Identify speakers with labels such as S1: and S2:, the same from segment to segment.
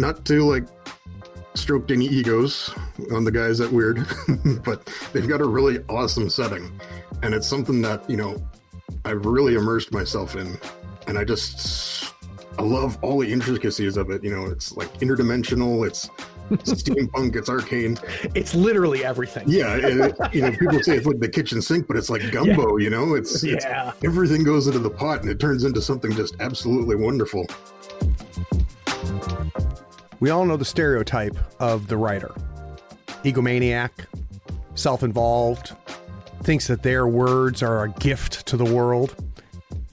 S1: not to like stroke any egos on the guys at Wyrd, but they've got a really awesome setting, and it's something that, you know, I've really immersed myself in, and I love all the intricacies of it. You know, it's like interdimensional, it's steampunk, it's arcane.
S2: It's literally everything.
S1: Yeah, you know, people say it's like the kitchen sink, but it's like gumbo. You know, it's everything goes into the pot, and it turns into something just absolutely wonderful.
S3: We all know the stereotype of the writer. Egomaniac, self-involved, thinks that their words are a gift to the world.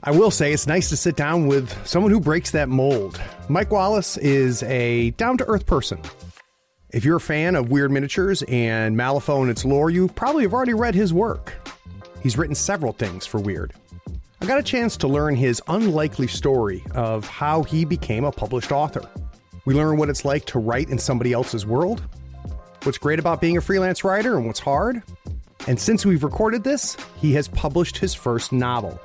S3: I will say it's nice to sit down with someone who breaks that mold. Mike Wallace is a down-to-earth person. If you're a fan of Wyrd Miniatures and Malifaux and its lore, you probably have already read his work. He's written several things for Wyrd. I got a chance to learn his unlikely story of how he became a published author. We learn what it's like to write in somebody else's world, what's great about being a freelance writer and what's hard. And since we've recorded this, he has published his first novel.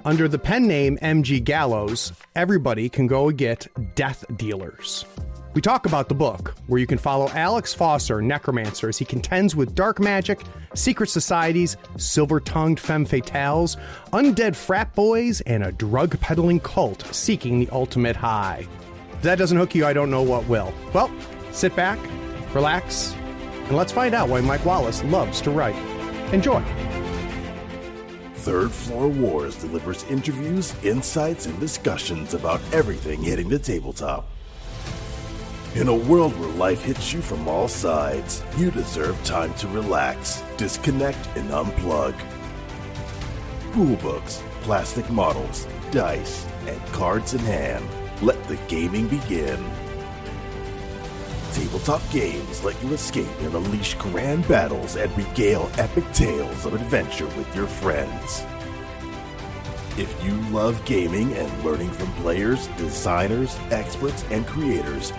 S3: Under the pen name M.G. Gallows, everybody can go get Death Dealers. We talk about the book, where you can follow Alex Foster, necromancer, as he contends with dark magic, secret societies, silver-tongued femme fatales, undead frat boys, and a drug-peddling cult seeking the ultimate high. If that doesn't hook you, I don't know what will. Well, sit back, relax, and let's find out why Mike Wallace loves to write. Enjoy.
S4: Third Floor Wars delivers interviews, insights, and discussions about everything hitting the tabletop. In a world where life hits you from all sides, you deserve time to relax, disconnect, and unplug. Rulebooks, plastic models, dice, and cards in hand. Let the gaming begin. Tabletop games let you escape and unleash grand battles and regale epic tales of adventure with your friends. If you love gaming and learning from players, designers, experts, and creators,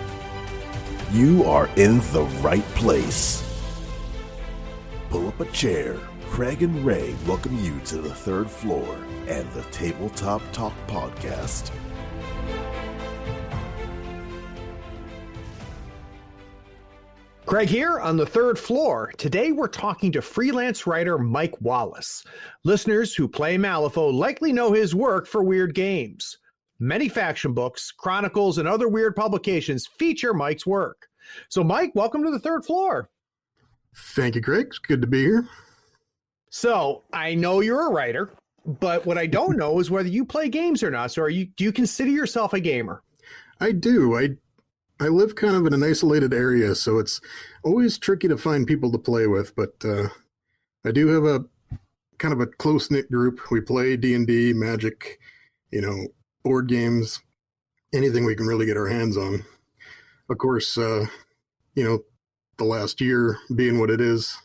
S4: you are in the right place. Pull up a chair. Craig and Ray welcome you to the Third Floor and the Tabletop Talk Podcast.
S2: Craig here on the Third Floor. Today we're talking to freelance writer Mike Wallace. Listeners who play Malifaux likely know his work for Wyrd Games. Many faction books, chronicles, and other Wyrd publications feature Mike's work. So Mike, welcome to the Third Floor.
S1: Thank you, Craig. It's good to be here.
S2: So I know you're a writer, but what I don't know is whether you play games or not. So do you consider yourself a gamer?
S1: I do. I live kind of in an isolated area, so it's always tricky to find people to play with, but I do have a kind of a close-knit group. We play D&D, Magic, you know, board games, anything we can really get our hands on. Of course, you know, the last year being what it is,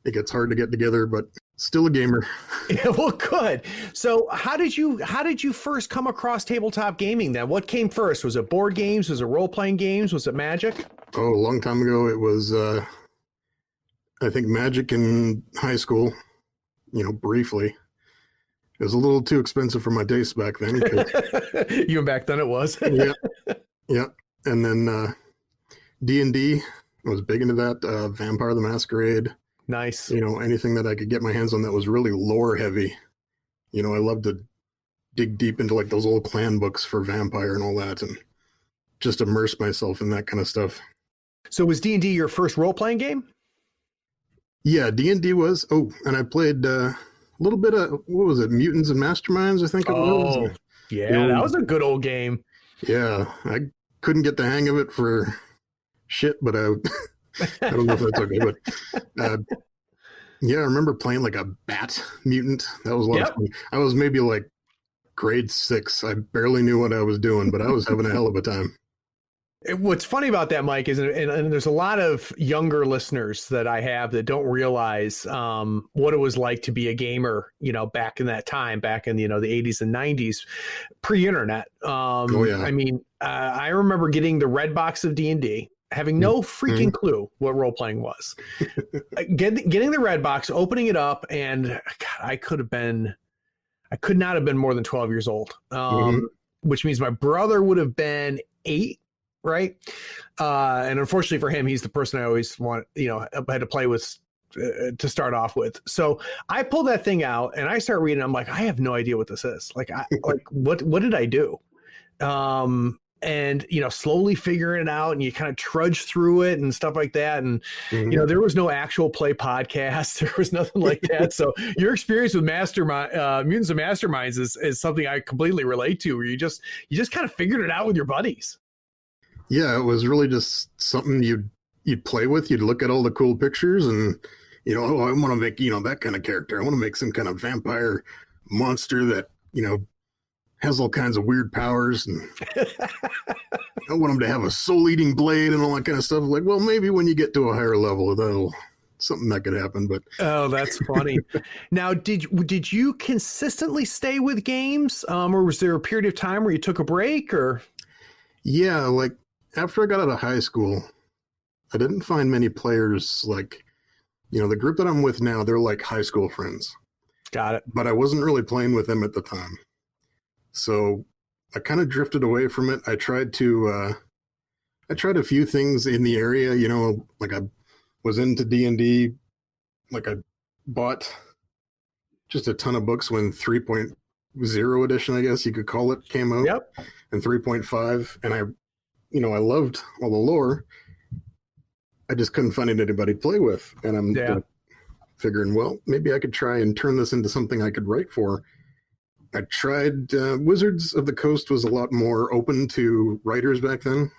S1: it gets hard to get together, but still a gamer.
S2: Yeah, well, good. So how did you first come across tabletop gaming then? What came first? Was it board games? Was it role-playing games? Was it Magic?
S1: Oh, a long time ago, it was, I think, Magic in high school, you know, briefly. It was a little too expensive for my taste back then.
S2: Even back then it was.
S1: Yeah. And then D&D, I was big into that. Vampire the Masquerade.
S2: Nice.
S1: You know, anything that I could get my hands on that was really lore heavy. You know, I love to dig deep into like those old clan books for Vampire and all that, and just immerse myself in that kind of stuff.
S2: So was D&D your first role-playing game?
S1: Yeah, D&D was. Oh, and I played a little bit of, what was it, Mutants and Masterminds, I think it was.
S2: Oh, yeah, that was a good old game.
S1: Yeah, I couldn't get the hang of it for shit, but I don't know if that's okay, but yeah, I remember playing like a bat mutant. That was a lot of fun. I was maybe like grade 6. I barely knew what I was doing, but I was having a hell of a time.
S2: What's funny about that, Mike, is, and there's a lot of younger listeners that I have that don't realize what it was like to be a gamer, you know, back in that time, back in, you know, the 80s and 90s, pre-internet.
S1: Oh, yeah.
S2: I mean, I remember getting the red box of D&D, having no freaking clue what role-playing was. Getting the red box, opening it up, and God, I could not have been more than 12 years old, which means my brother would have been 8 right? And unfortunately for him, he's the person I always had to play with to start off with. So I pull that thing out and I start reading. I'm like, I have no idea what this is. Like, what did I do? And, slowly figuring it out, and you kind of trudge through it and stuff like that. And, there was no actual play podcast. There was nothing like that. So your experience with Mutants and Masterminds is something I completely relate to, where you just kind of figured it out with your buddies.
S1: Yeah, it was really just something you'd play with. You'd look at all the cool pictures and, I want to make, that kind of character. I want to make some kind of vampire monster that, has all kinds of weird powers, and I want him to have a soul-eating blade and all that kind of stuff. Like, well, maybe when you get to a higher level, something that could happen. But
S2: oh, that's funny. Now, did you consistently stay with games, or was there a period of time where you took a break? Or
S1: yeah, like after I got out of high school, I didn't find many players like, the group that I'm with now. They're like high school friends.
S2: Got it.
S1: But I wasn't really playing with them at the time. So I kind of drifted away from it. I tried a few things in the area, like I was into D&D. Like I bought just a ton of books when 3.0 edition, I guess you could call it, came out.
S2: Yep.
S1: And 3.5. And I loved all the lore. I just couldn't find anybody to play with. And I'm figuring, well, maybe I could try and turn this into something I could write for. I tried, Wizards of the Coast was a lot more open to writers back then.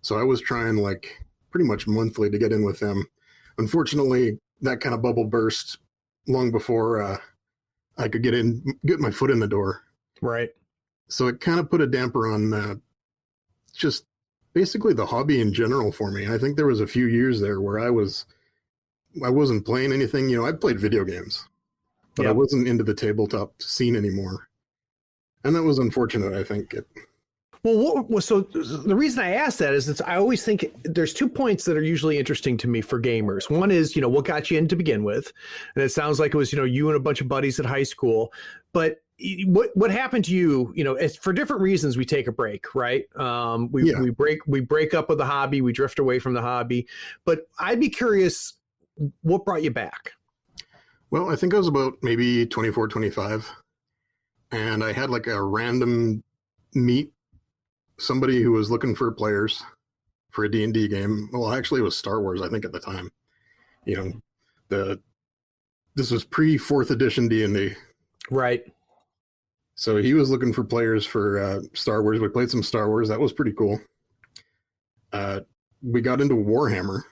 S1: So I was trying like pretty much monthly to get in with them. Unfortunately, that kind of bubble burst long before I could get my foot in the door.
S2: Right.
S1: So it kind of put a damper on just basically the hobby in general for me. I think there was a few years there where I wasn't playing anything. I played video games. But I wasn't into the tabletop scene anymore. And that was unfortunate, I think.
S2: Well, so the reason I ask that is I always think there's 2 points that are usually interesting to me for gamers. One is, what got you in to begin with? And it sounds like it was, you and a bunch of buddies at high school. But what happened to you, it's for different reasons we take a break, right? We break up with the hobby, we drift away from the hobby. But I'd be curious, what brought you back?
S1: Well, I think I was about maybe 24, 25, and I had like a random meet somebody who was looking for players for a D&D game. Well, actually it was Star Wars, I think, at the time. This was pre-4th edition D&D.
S2: Right.
S1: So he was looking for players for Star Wars. We played some Star Wars. That was pretty cool. We got into Warhammer,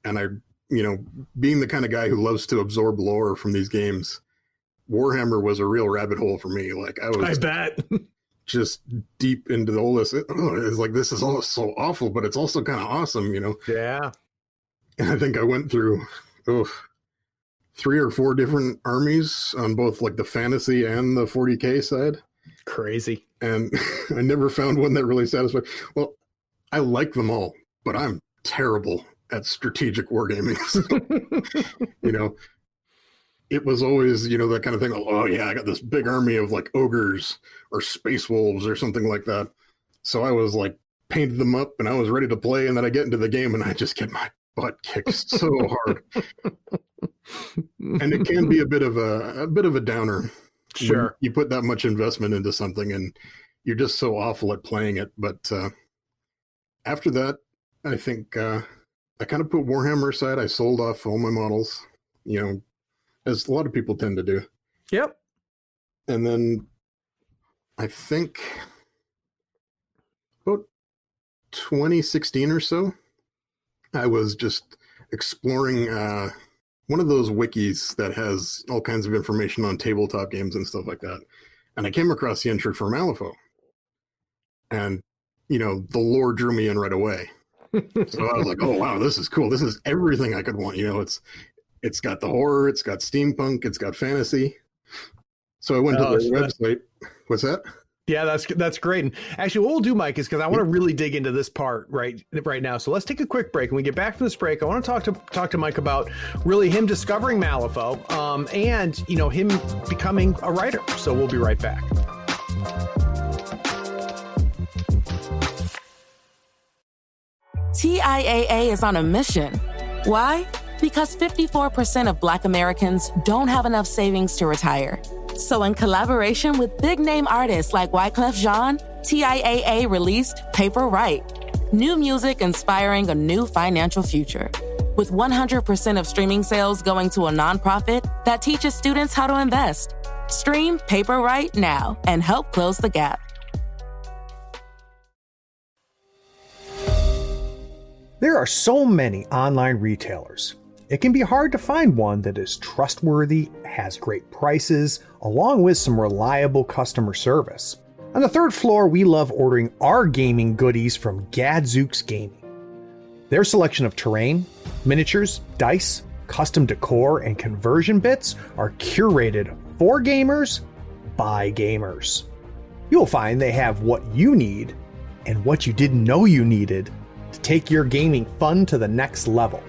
S1: and I being the kind of guy who loves to absorb lore from these games, Warhammer was a real rabbit hole for me. Like I
S2: bet
S1: just deep into all this. It's like, this is all so awful, but it's also kind of awesome,
S2: Yeah.
S1: And I think I went through 3 or 4 different armies on both like the fantasy and the 40K side.
S2: Crazy. And
S1: I never found one that really satisfied. Well, I like them all, but I'm terrible at strategic wargaming. It was always, that kind of thing. Oh yeah, I got this big army of like ogres or space wolves or something like that. So I was like painted them up and I was ready to play. And then I get into the game and I just get my butt kicked so hard. And it can be a bit of a downer.
S2: Sure.
S1: You put that much investment into something and you're just so awful at playing it. But after that, I think, I kind of put Warhammer aside. I sold off all my models, as a lot of people tend to do.
S2: Yep.
S1: And then I think about 2016 or so, I was just exploring one of those wikis that has all kinds of information on tabletop games and stuff like that. And I came across the entry for Malifaux. And, the lore drew me in right away. So I was like, oh wow, this is cool. This is everything I could want. It's got the horror, it's got steampunk, it's got fantasy. So I went to their website. What's that?
S2: Yeah, that's great. And actually, what we'll do, Mike, is because I want to really dig into this part right now. So let's take a quick break. When we get back from this break, I want to talk to Mike about really him discovering Malifaux, and him becoming a writer. So we'll be right back.
S5: TIAA is on a mission. Why? Because 54% of Black Americans don't have enough savings to retire. So in collaboration with big-name artists like Wyclef Jean, TIAA released Paper Right, new music inspiring a new financial future. With 100% of streaming sales going to a nonprofit that teaches students how to invest. Stream Paper Right now and help close the gap.
S2: There are so many online retailers. It can be hard to find one that is trustworthy, has great prices, along with some reliable customer service. On the third floor, we love ordering our gaming goodies from Gadzooks Gaming. Their selection of terrain, miniatures, dice, custom decor, and conversion bits are curated for gamers by gamers. You'll find they have what you need and what you didn't know you needed to take your gaming fun to the next level.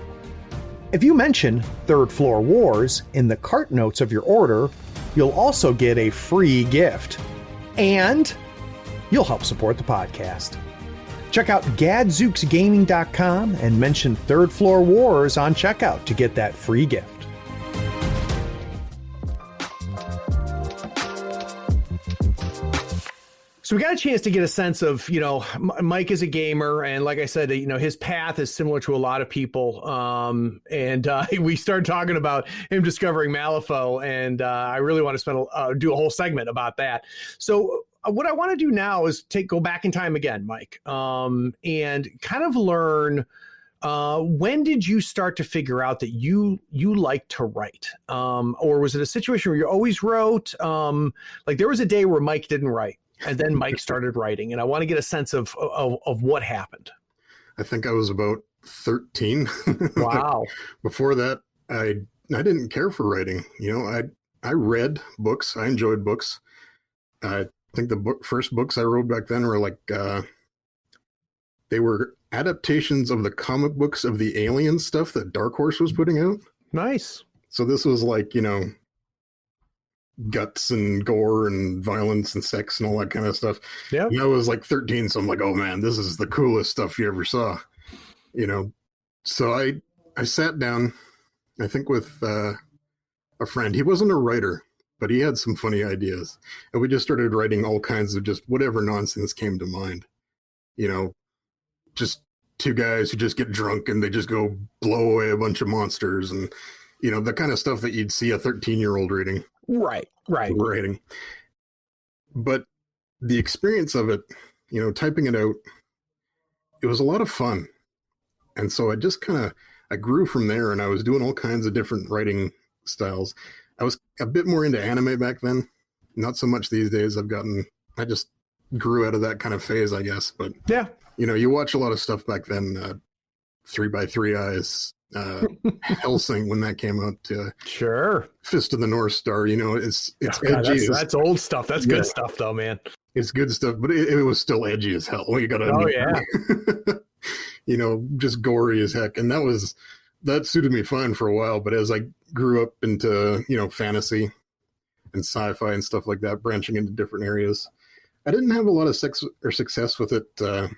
S2: If you mention Third Floor Wars in the cart notes of your order, you'll also get a free gift. And you'll help support the podcast. Check out gadzooksgaming.com and mention Third Floor Wars on checkout to get that free gift. So we got a chance to get a sense of, Mike is a gamer, and like I said, his path is similar to a lot of people. We started talking about him discovering Malifaux, and I really want to do a whole segment about that. So what I want to do now is go back in time again, Mike, and kind of learn when did you start to figure out that you like to write, or was it a situation where you always wrote? Like there was a day where Mike didn't write. And then Mike started writing, and I want to get a sense of what happened.
S1: I think I was about 13.
S2: Wow.
S1: Before that, I didn't care for writing. I read books. I enjoyed books. I think the first books I wrote back then were like, they were adaptations of the comic books of the Alien stuff that Dark Horse was putting out.
S2: Nice.
S1: So this was like, guts and gore and violence and sex and all that kind of stuff.
S2: Yeah.
S1: I was like 13, so I'm like, oh man, this is the coolest stuff you ever saw. So I sat down, I think with a friend. He wasn't a writer, but he had some funny ideas. And we just started writing all kinds of just whatever nonsense came to mind. Just two guys who just get drunk and they just go blow away a bunch of monsters and, the kind of stuff that you'd see a 13-year-old reading.
S2: Right.
S1: Writing. But the experience of it, typing it out, it was a lot of fun. And so I grew from there, and I was doing all kinds of different writing styles. I was a bit more into anime back then. Not so much these days. I just grew out of that kind of phase, I guess. But
S2: yeah,
S1: you watch a lot of stuff back then, 3x3 Eyes, Hellsing when that came out,
S2: sure,
S1: Fist of the North Star, it's
S2: God,
S1: edgy.
S2: That's old stuff. That's good stuff though, man.
S1: It's good stuff, but it was still edgy as hell. You gotta just gory as heck. And that suited me fine for a while, but as I grew up into fantasy and sci-fi and stuff like that, branching into different areas, I didn't have a lot of success with it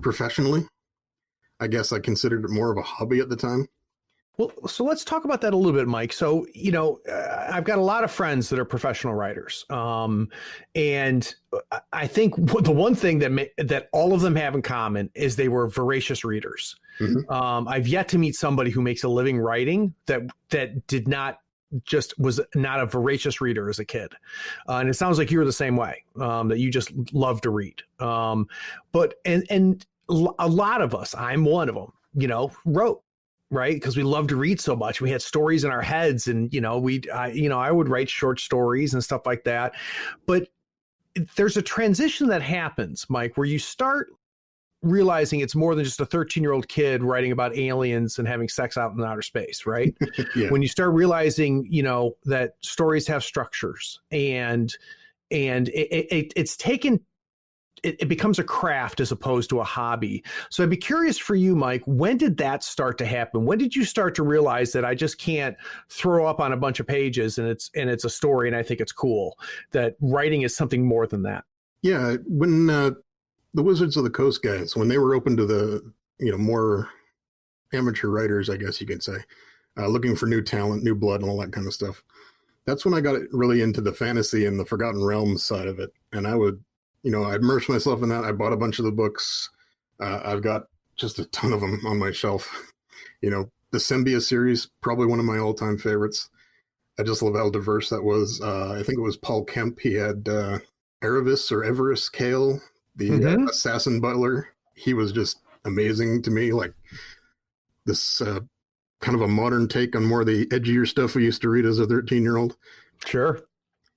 S1: professionally. I guess I considered it more of a hobby at the time.
S2: Well, so let's talk about that a little bit, Mike. So, I've got a lot of friends that are professional writers. And I think the one thing that all of them have in common is they were voracious readers. Mm-hmm. I've yet to meet somebody who makes a living writing that was not a voracious reader as a kid. And it sounds like you were the same way, that you just love to read. But a lot of us, I'm one of them, wrote, right? Because we love to read so much. We had stories in our heads, and, I would write short stories and stuff like that. But there's a transition that happens, Mike, where you start realizing it's more than just a 13-year-old kid writing about aliens and having sex out in outer space, right?
S1: Yeah.
S2: When you start realizing, that stories have structures, and it's taken, it becomes a craft as opposed to a hobby. So I'd be curious for you, Mike, when did that start to happen? When did you start to realize that I just can't throw up on a bunch of pages and it's a story and I think it's cool, that writing is something more than that?
S1: Yeah. When the Wizards of the Coast guys, when they were open to the more amateur writers, I guess you could say, looking for new talent, new blood, and all that kind of stuff. That's when I got really into the fantasy and the Forgotten Realms side of it. And I would, I immersed myself in that. I bought a bunch of the books. I've got just a ton of them on my shelf. The Symbia series, probably one of my all-time favorites. I just love how diverse that was. I think it was Paul Kemp. He had Erevis or Everest Kale, the assassin butler. He was just amazing to me. Like this kind of a modern take on more of the edgier stuff we used to read as a 13-year-old.
S2: Sure.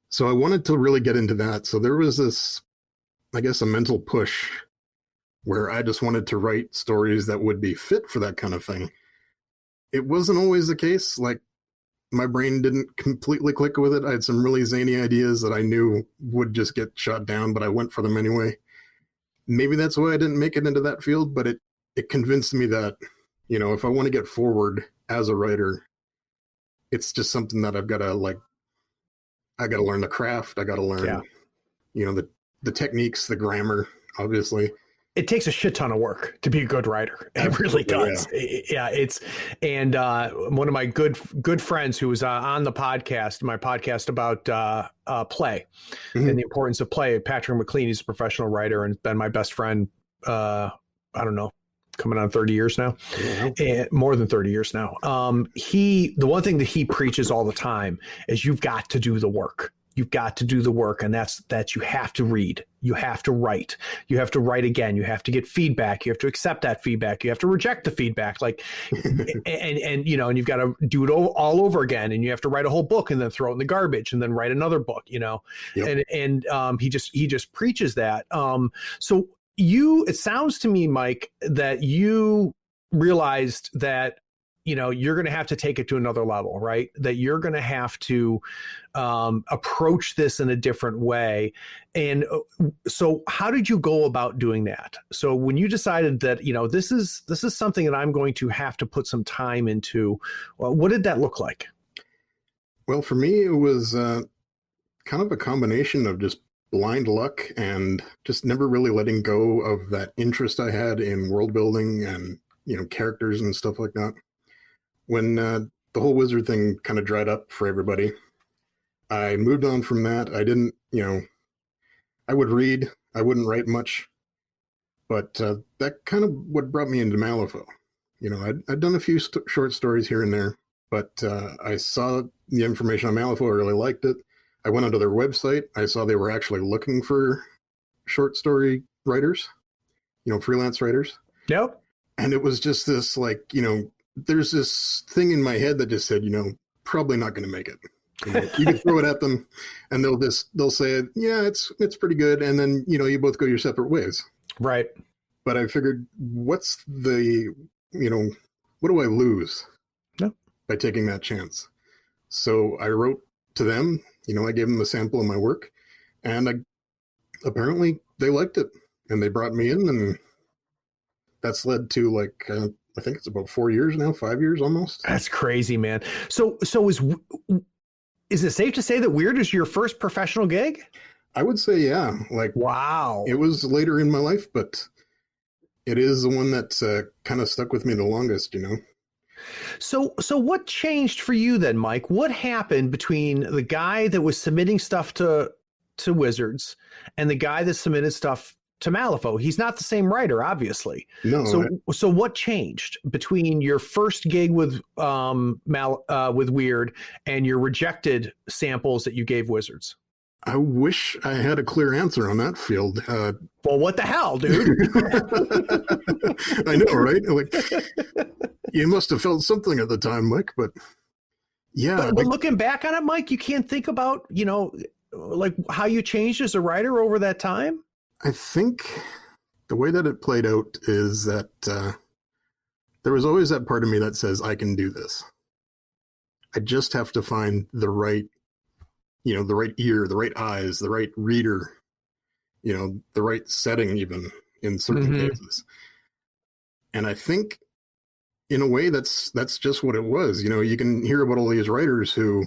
S1: So I wanted to really get into that. So there was this, I guess, a mental push where I just wanted to write stories that would be fit for that kind of thing. It wasn't always the case. Like, my brain didn't completely click with it. I had some really zany ideas that I knew would just get shot down, but I went for them anyway. Maybe that's why I didn't make it into that field, but it convinced me that, if I want to get forward as a writer, it's just something that I've got to I got to learn the craft. I got to learn, the techniques, the grammar, obviously.
S2: It takes a shit ton of work to be a good writer. It really does. Yeah. And one of my good friends who was on the podcast, my podcast about play and the importance of play, Patrick McLean, he's a professional writer and been my best friend, I don't know, coming on 30 years now, and more than 30 years now. The one thing that he preaches all the time is you've got to do the work. You've got to do the work, and that's you have to read, you have to write again, you have to get feedback, you have to accept that feedback, you have to reject the feedback, and you've got to do it all over again, and you have to write a whole book and then throw it in the garbage and then write another book, Yep. And he just preaches that. So it sounds to me, Mike, that you realized that you're going to have to take it to another level, right? That you're going to have to approach this in a different way. And so how did you go about doing that? So when you decided that, this is something that I'm going to have to put some time into, well, what did that look like?
S1: Well, for me, it was kind of a combination of just blind luck and just never really letting go of that interest I had in world building and, characters and stuff like that. When the whole wizard thing kind of dried up for everybody, I moved on from that. I didn't, I would read, I wouldn't write much, but that kind of what brought me into Malifaux. I'd done a few short stories here and there, but I saw the information on Malifaux. I really liked it. I went onto their website. I saw they were actually looking for short story writers, freelance writers.
S2: Yep.
S1: And it was just this there's this thing in my head that just said, probably not going to make it. You can throw it at them and they'll say, yeah, it's pretty good. And then, you both go your separate ways.
S2: Right.
S1: But I figured what's the, what do I lose by taking that chance? So I wrote to them, I gave them a sample of my work and apparently they liked it and they brought me in and that's led to I think it's about 4 years now, 5 years almost.
S2: That's crazy, man. So is it safe to say that Wyrd is your first professional gig?
S1: I would say, yeah.
S2: Wow.
S1: It was later in my life, but it is the one that kind of stuck with me the longest, So
S2: what changed for you then, Mike? What happened between the guy that was submitting stuff to Wizards and the guy that submitted stuff to Malifaux? He's not the same writer, obviously.
S1: No.
S2: So what changed between your first gig with Wyrd and your rejected samples that you gave Wizards?
S1: I wish I had a clear answer on that field.
S2: Well, what the hell, dude?
S1: I know, right? You must have felt something at the time, Mike, but yeah.
S2: But looking back on it, Mike, you can't think about, how you changed as a writer over that time?
S1: I think the way that it played out is that there was always that part of me that says, I can do this. I just have to find the right, the right ear, the right eyes, the right reader, the right setting even in certain cases. And I think in a way that's just what it was. You can hear about all these writers who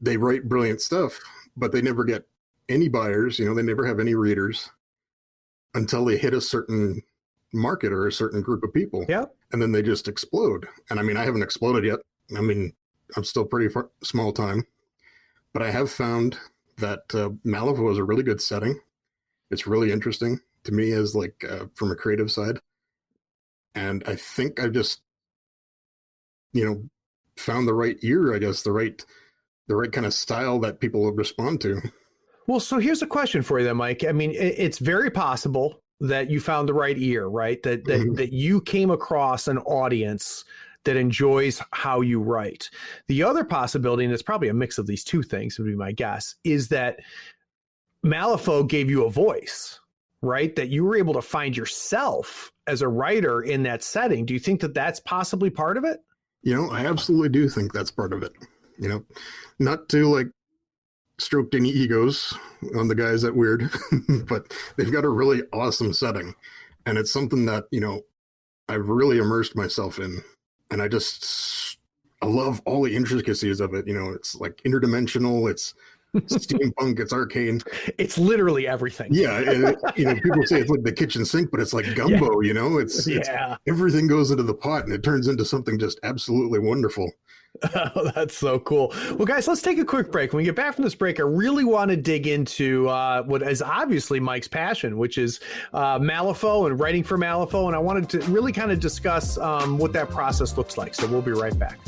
S1: they write brilliant stuff, but they never get any buyers, they never have any readers until they hit a certain market or a certain group of people.
S2: Yeah.
S1: And then they just explode. And I mean, I haven't exploded yet. I mean, I'm still pretty small time, but I have found that Malifaux is a really good setting. It's really interesting to me as like from a creative side. And I think I've just, found the right ear, I guess, the right kind of style that people will respond to.
S2: Well, so here's a question for you then, Mike. I mean, it's very possible that you found the right ear, right? That you came across an audience that enjoys how you write. The other possibility, and it's probably a mix of these two things would be my guess, is that Malifaux gave you a voice, right? That you were able to find yourself as a writer in that setting. Do you think that that's possibly part of it?
S1: I absolutely do think that's part of it. Not to like stroke any egos on the guys at Wyrd, but they've got a really awesome setting. And it's something that, I've really immersed myself in. And I love all the intricacies of it. It's like interdimensional, it's steampunk, it's arcane. It's
S2: literally everything.
S1: Yeah. And, people say it's like the kitchen sink, but it's like gumbo, it's everything goes into the pot and it turns into something just absolutely wonderful.
S2: Oh, that's so cool. Well, guys, let's take a quick break. When we get back from this break, I really want to dig into what is obviously Mike's passion, which is Malifaux and writing for Malifaux. And I wanted to really kind of discuss what that process looks like. So we'll be right back.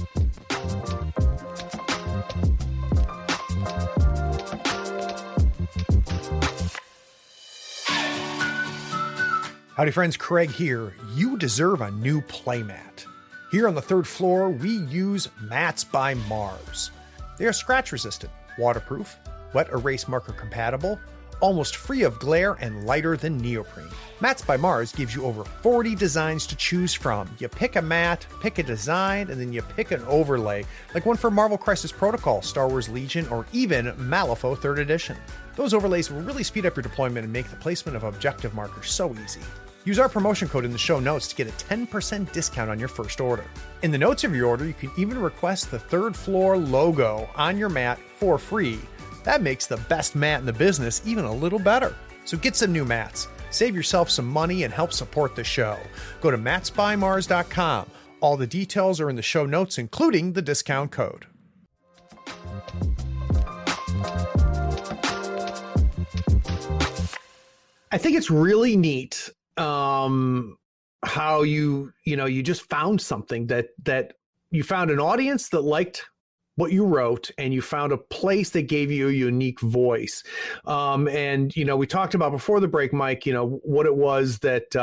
S3: Howdy friends, Craig here. You deserve a new playmat. Here on the third floor, we use Mats by Mars. They are scratch resistant, waterproof, wet erase marker compatible, almost free of glare and lighter than neoprene. Mats by Mars gives you over 40 designs to choose from. You pick a mat, pick a design, and then you pick an overlay, like one for Marvel Crisis Protocol, Star Wars Legion, or even Malifaux 3rd Edition. Those overlays will really speed up your deployment and make the placement of objective markers so easy. Use our promotion code in the show notes to get a 10% discount on your first order. In the notes of your order, you can even request the third floor logo on your mat for free. That makes the best mat in the business even a little better. So get some new mats, save yourself some money, and help support the show. Go to matsbymars.com. All the details are in the show notes, including the discount code.
S2: I think it's really neat how you just found something that you found an audience that liked what you wrote, and you found a place that gave you a unique voice. And we talked about before the break, Mike, what it was that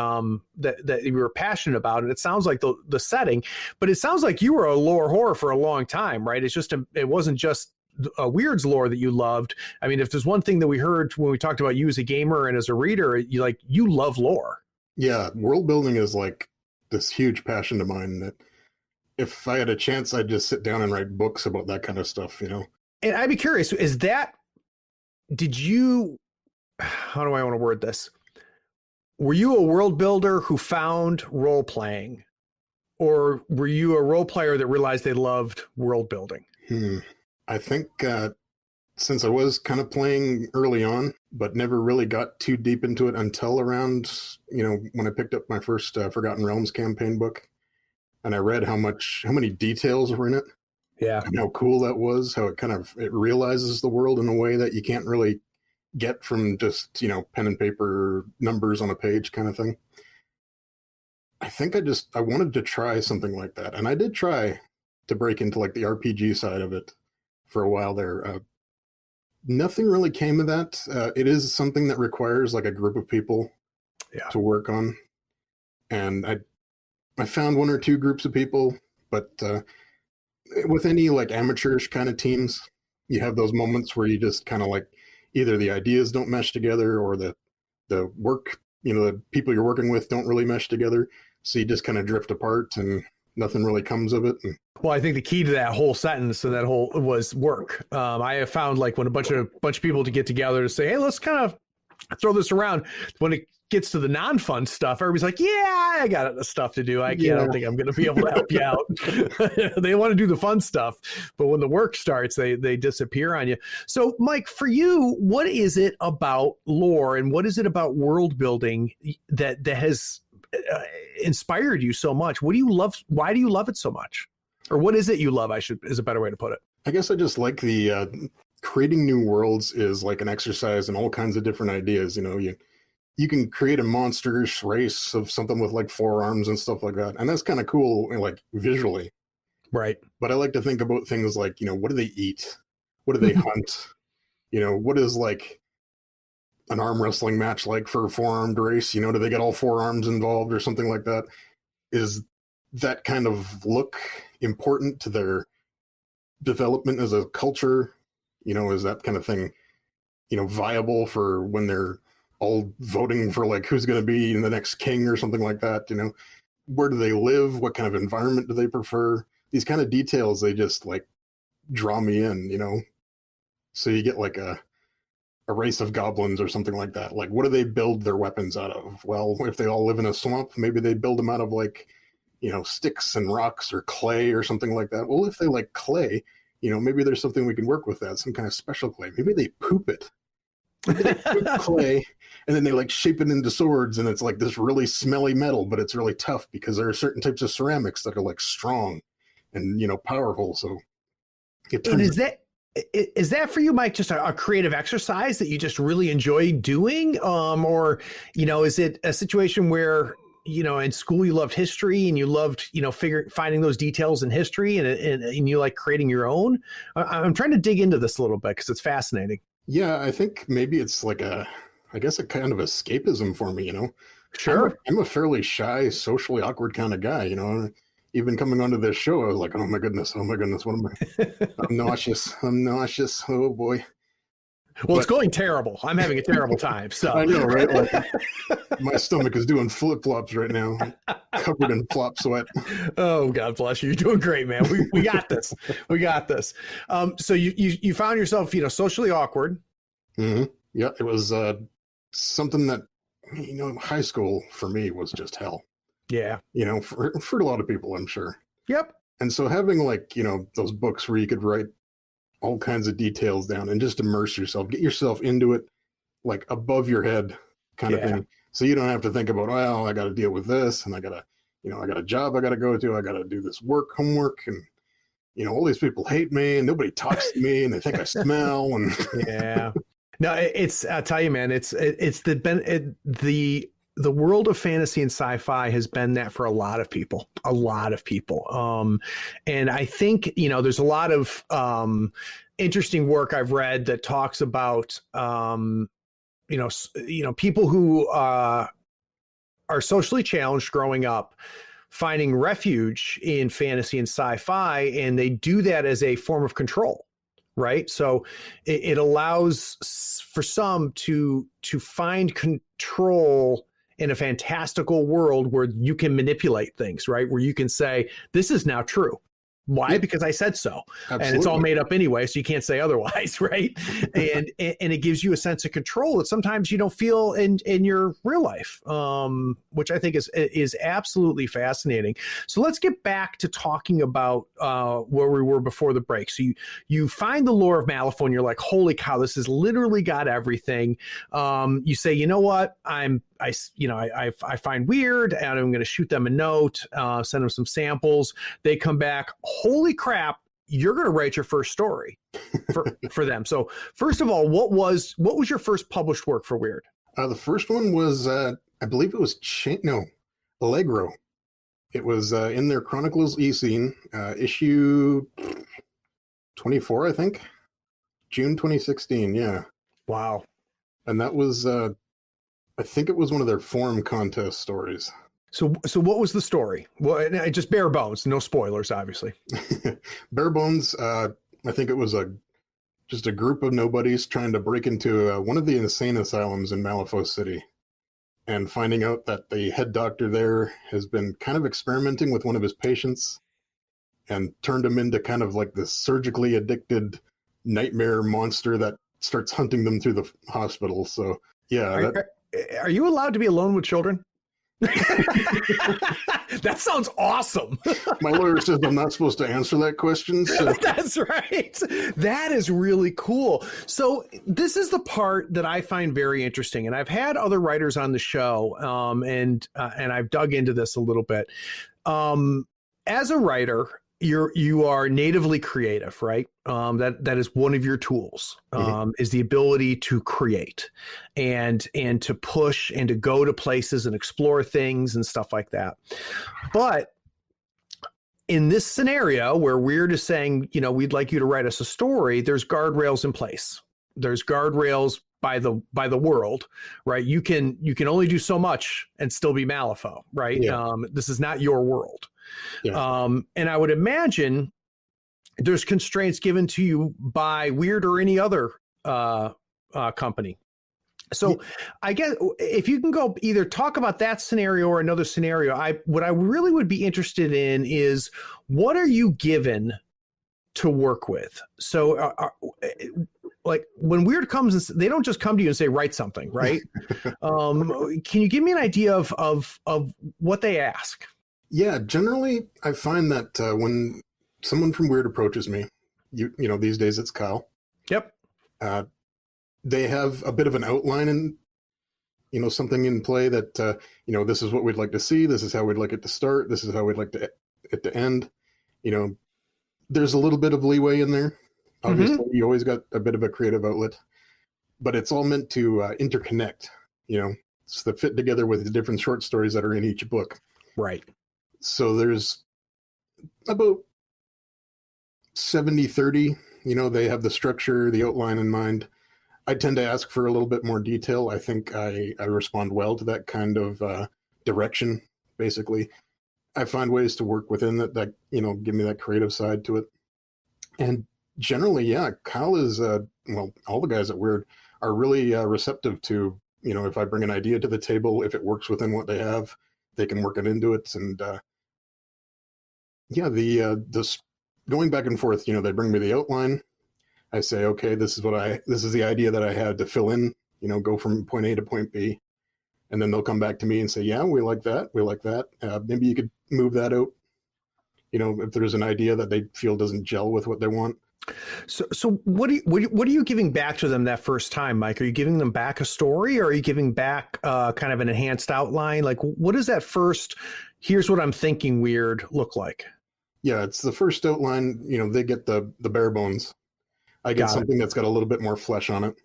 S2: you were passionate about, and it sounds like the setting, but it sounds like you were a lore whore for a long time, right? It wasn't just Wyrd's lore that you loved. I mean, if there's one thing that we heard when we talked about you as a gamer and as a reader, you love lore.
S1: Yeah, world building is like this huge passion of mine that if I had a chance, I'd just sit down and write books about that kind of stuff, And
S2: I'd be curious, how do I want to word this? Were you a world builder who found role playing, or were you a role player that realized they loved world building?
S1: I think since I was kind of playing early on, but never really got too deep into it until around, when I picked up my first Forgotten Realms campaign book, and I read how many details were in it.
S2: Yeah.
S1: And how cool that was, how it realizes the world in a way that you can't really get from just, pen and paper numbers on a page kind of thing. I think I wanted to try something like that. And I did try to break into like the RPG side of it for a while there. Nothing really came of that. It is something that requires like a group of people to work on. And I found one or two groups of people, but with any like amateurish kind of teams, you have those moments where you just kind of like either the ideas don't mesh together or the work, the people you're working with don't really mesh together. So you just kind of drift apart and nothing really comes of it.
S2: Well, I think the key to that whole sentence and that whole was work. I have found like when a bunch of people to get together to say, hey, let's kind of throw this around. When it gets to the non-fun stuff, everybody's like, yeah, I got stuff to do. I don't think I'm going to be able to help you out. They want to do the fun stuff, but when the work starts, they disappear on you. So Mike, for you, what is it about lore and what is it about world building that has inspired you so much? What do you love? Why do you love it so much? Or what is it you love? Is a better way to put it.
S1: I guess I just like the creating new worlds is like an exercise in all kinds of different ideas. You can create a monstrous race of something with like 4 arms and stuff like that. And that's kind of cool, like visually.
S2: Right.
S1: But I like to think about things like, what do they eat? What do they hunt? What is like an arm wrestling match like for a 4-armed race? Do they get all 4 arms involved or something like that? Is that kind of look important to their development as a culture? Is that kind of thing, viable for when they're all voting for like who's going to be the next king or something like that? Where do they live? What kind of environment do they prefer? These kind of details, they just like draw me in, So you get like a race of goblins or something like that. Like, what do they build their weapons out of? Well, if they all live in a swamp, maybe they build them out of like, sticks and rocks or clay or something like that. Well, if they like clay, maybe there's something we can work with that, some kind of special clay. Maybe they poop it. Maybe they poop clay and then they like shape it into swords and it's like this really smelly metal, but it's really tough because there are certain types of ceramics that are like strong and, powerful. So
S2: is that for you, Mike, just a creative exercise that you just really enjoy doing? Or, is it a situation where, in school you loved history and you loved, finding those details in history and you like creating your own? I'm trying to dig into this a little bit because it's fascinating.
S1: Yeah, I think maybe it's like a kind of escapism for me,
S2: Sure.
S1: I'm a fairly shy, socially awkward kind of guy, Even coming onto this show, I was like, oh my goodness, what am I? I'm nauseous. Oh boy.
S2: Well, it's going terrible. I'm having a terrible time. So
S1: I know, right? Like, my stomach is doing flip-flops right now, covered in flop sweat.
S2: Oh, God bless you. You're doing great, man. We got this. We got this. So you found yourself, socially awkward.
S1: Mm-hmm. Yeah, it was something that, high school for me was just hell.
S2: Yeah.
S1: For a lot of people, I'm sure.
S2: Yep.
S1: And so having like, those books where you could write all kinds of details down and just immerse yourself, get yourself into it, like above your head kind of thing. So you don't have to think about, well, I got to deal with this and I got to, I got a job I got to go to. I got to do this homework. And, all these people hate me and nobody talks to me and they think I smell. And
S2: yeah. No, I'll tell you, man, the world of fantasy and sci-fi has been that for a lot of people. And I think, there's a lot of interesting work I've read that talks about, people who are socially challenged growing up, finding refuge in fantasy and sci-fi, and they do that as a form of control. Right. So it allows for some to find control in a fantastical world where you can manipulate things, right? Where you can say, this is now true. Why? Because I said so. Absolutely. And it's all made up anyway, so you can't say otherwise, right? and it gives you a sense of control that sometimes you don't feel in your real life, which I think is absolutely fascinating. So let's get back to talking about where we were before the break. So you find the lore of Malifaux and you're like, holy cow, this has literally got everything. You say, you know what? I find Wyrd and I'm going to shoot them a note, send them some samples. They come back. Holy crap. You're going to write your first story for them. So first of all, what was your first published work for Wyrd?
S1: The first one was, I believe it was Allegro. It was in their Chronicles e-scene, issue 24, I think. June 2016. Yeah.
S2: Wow.
S1: And that was, I think it was one of their forum contest stories.
S2: So what was the story? Well, just bare bones, no spoilers, obviously.
S1: Bare bones. I think it was just a group of nobodies trying to break into one of the insane asylums in Malifaux City, and finding out that the head doctor there has been kind of experimenting with one of his patients, and turned him into kind of like this surgically addicted nightmare monster that starts hunting them through the hospital. So yeah.
S2: Are you allowed to be alone with children? That sounds awesome.
S1: My lawyer says I'm not supposed to answer that question. So.
S2: That's right. That is really cool. So this is the part that I find very interesting, and I've had other writers on the show, and I've dug into this a little bit. As a writer, you are natively creative, right? That is one of your tools, is the ability to create and to push and to go to places and explore things and stuff like that. But in this scenario where Wyrd is saying, we'd like you to write us a story, there's guardrails in place. There's guardrails by the world, right? You can only do so much and still be Malifaux, right? Yeah. This is not your world. Yeah. And I would imagine there's constraints given to you by Wyrd or any other company. So I guess if you can go either talk about that scenario or another scenario, what I really would be interested in is what are you given to work with? So like when Wyrd comes, they don't just come to you and say, write something, right? Can you give me an idea of what they ask?
S1: Yeah, generally I find that when someone from Wyrd approaches me, you know, these days it's Kyle.
S2: Yep.
S1: They have a bit of an outline and, something in play that, this is what we'd like to see. This is how we'd like it to start. This is how we'd like it to end. There's a little bit of leeway in there. Obviously, you always got a bit of a creative outlet, but it's all meant to interconnect, it's to fit together with the different short stories that are in each book.
S2: Right.
S1: So there's about 70-30, they have the structure, the outline in mind. I tend to ask for a little bit more detail. I think I respond well to that kind of direction, basically. I find ways to work within that give me that creative side to it. And generally, yeah, Kyle is, all the guys at Wyrd are really receptive to, if I bring an idea to the table, if it works within what they have, they can work it into it. And this going back and forth, they bring me the outline. I say, okay, this is the idea that I had to fill in, go from point A to point B. And then they'll come back to me and say, yeah, we like that. We like that. Maybe you could move that out. If there's an idea that they feel doesn't gel with what they want.
S2: So what are you giving back to them that first time, Mike? Are you giving them back a story, or are you giving back kind of an enhanced outline? Like, what is that first, here's what I'm thinking, Wyrd, look like? Yeah,
S1: it's the first outline. They get the bare bones. I get something that's got a little bit more flesh on it,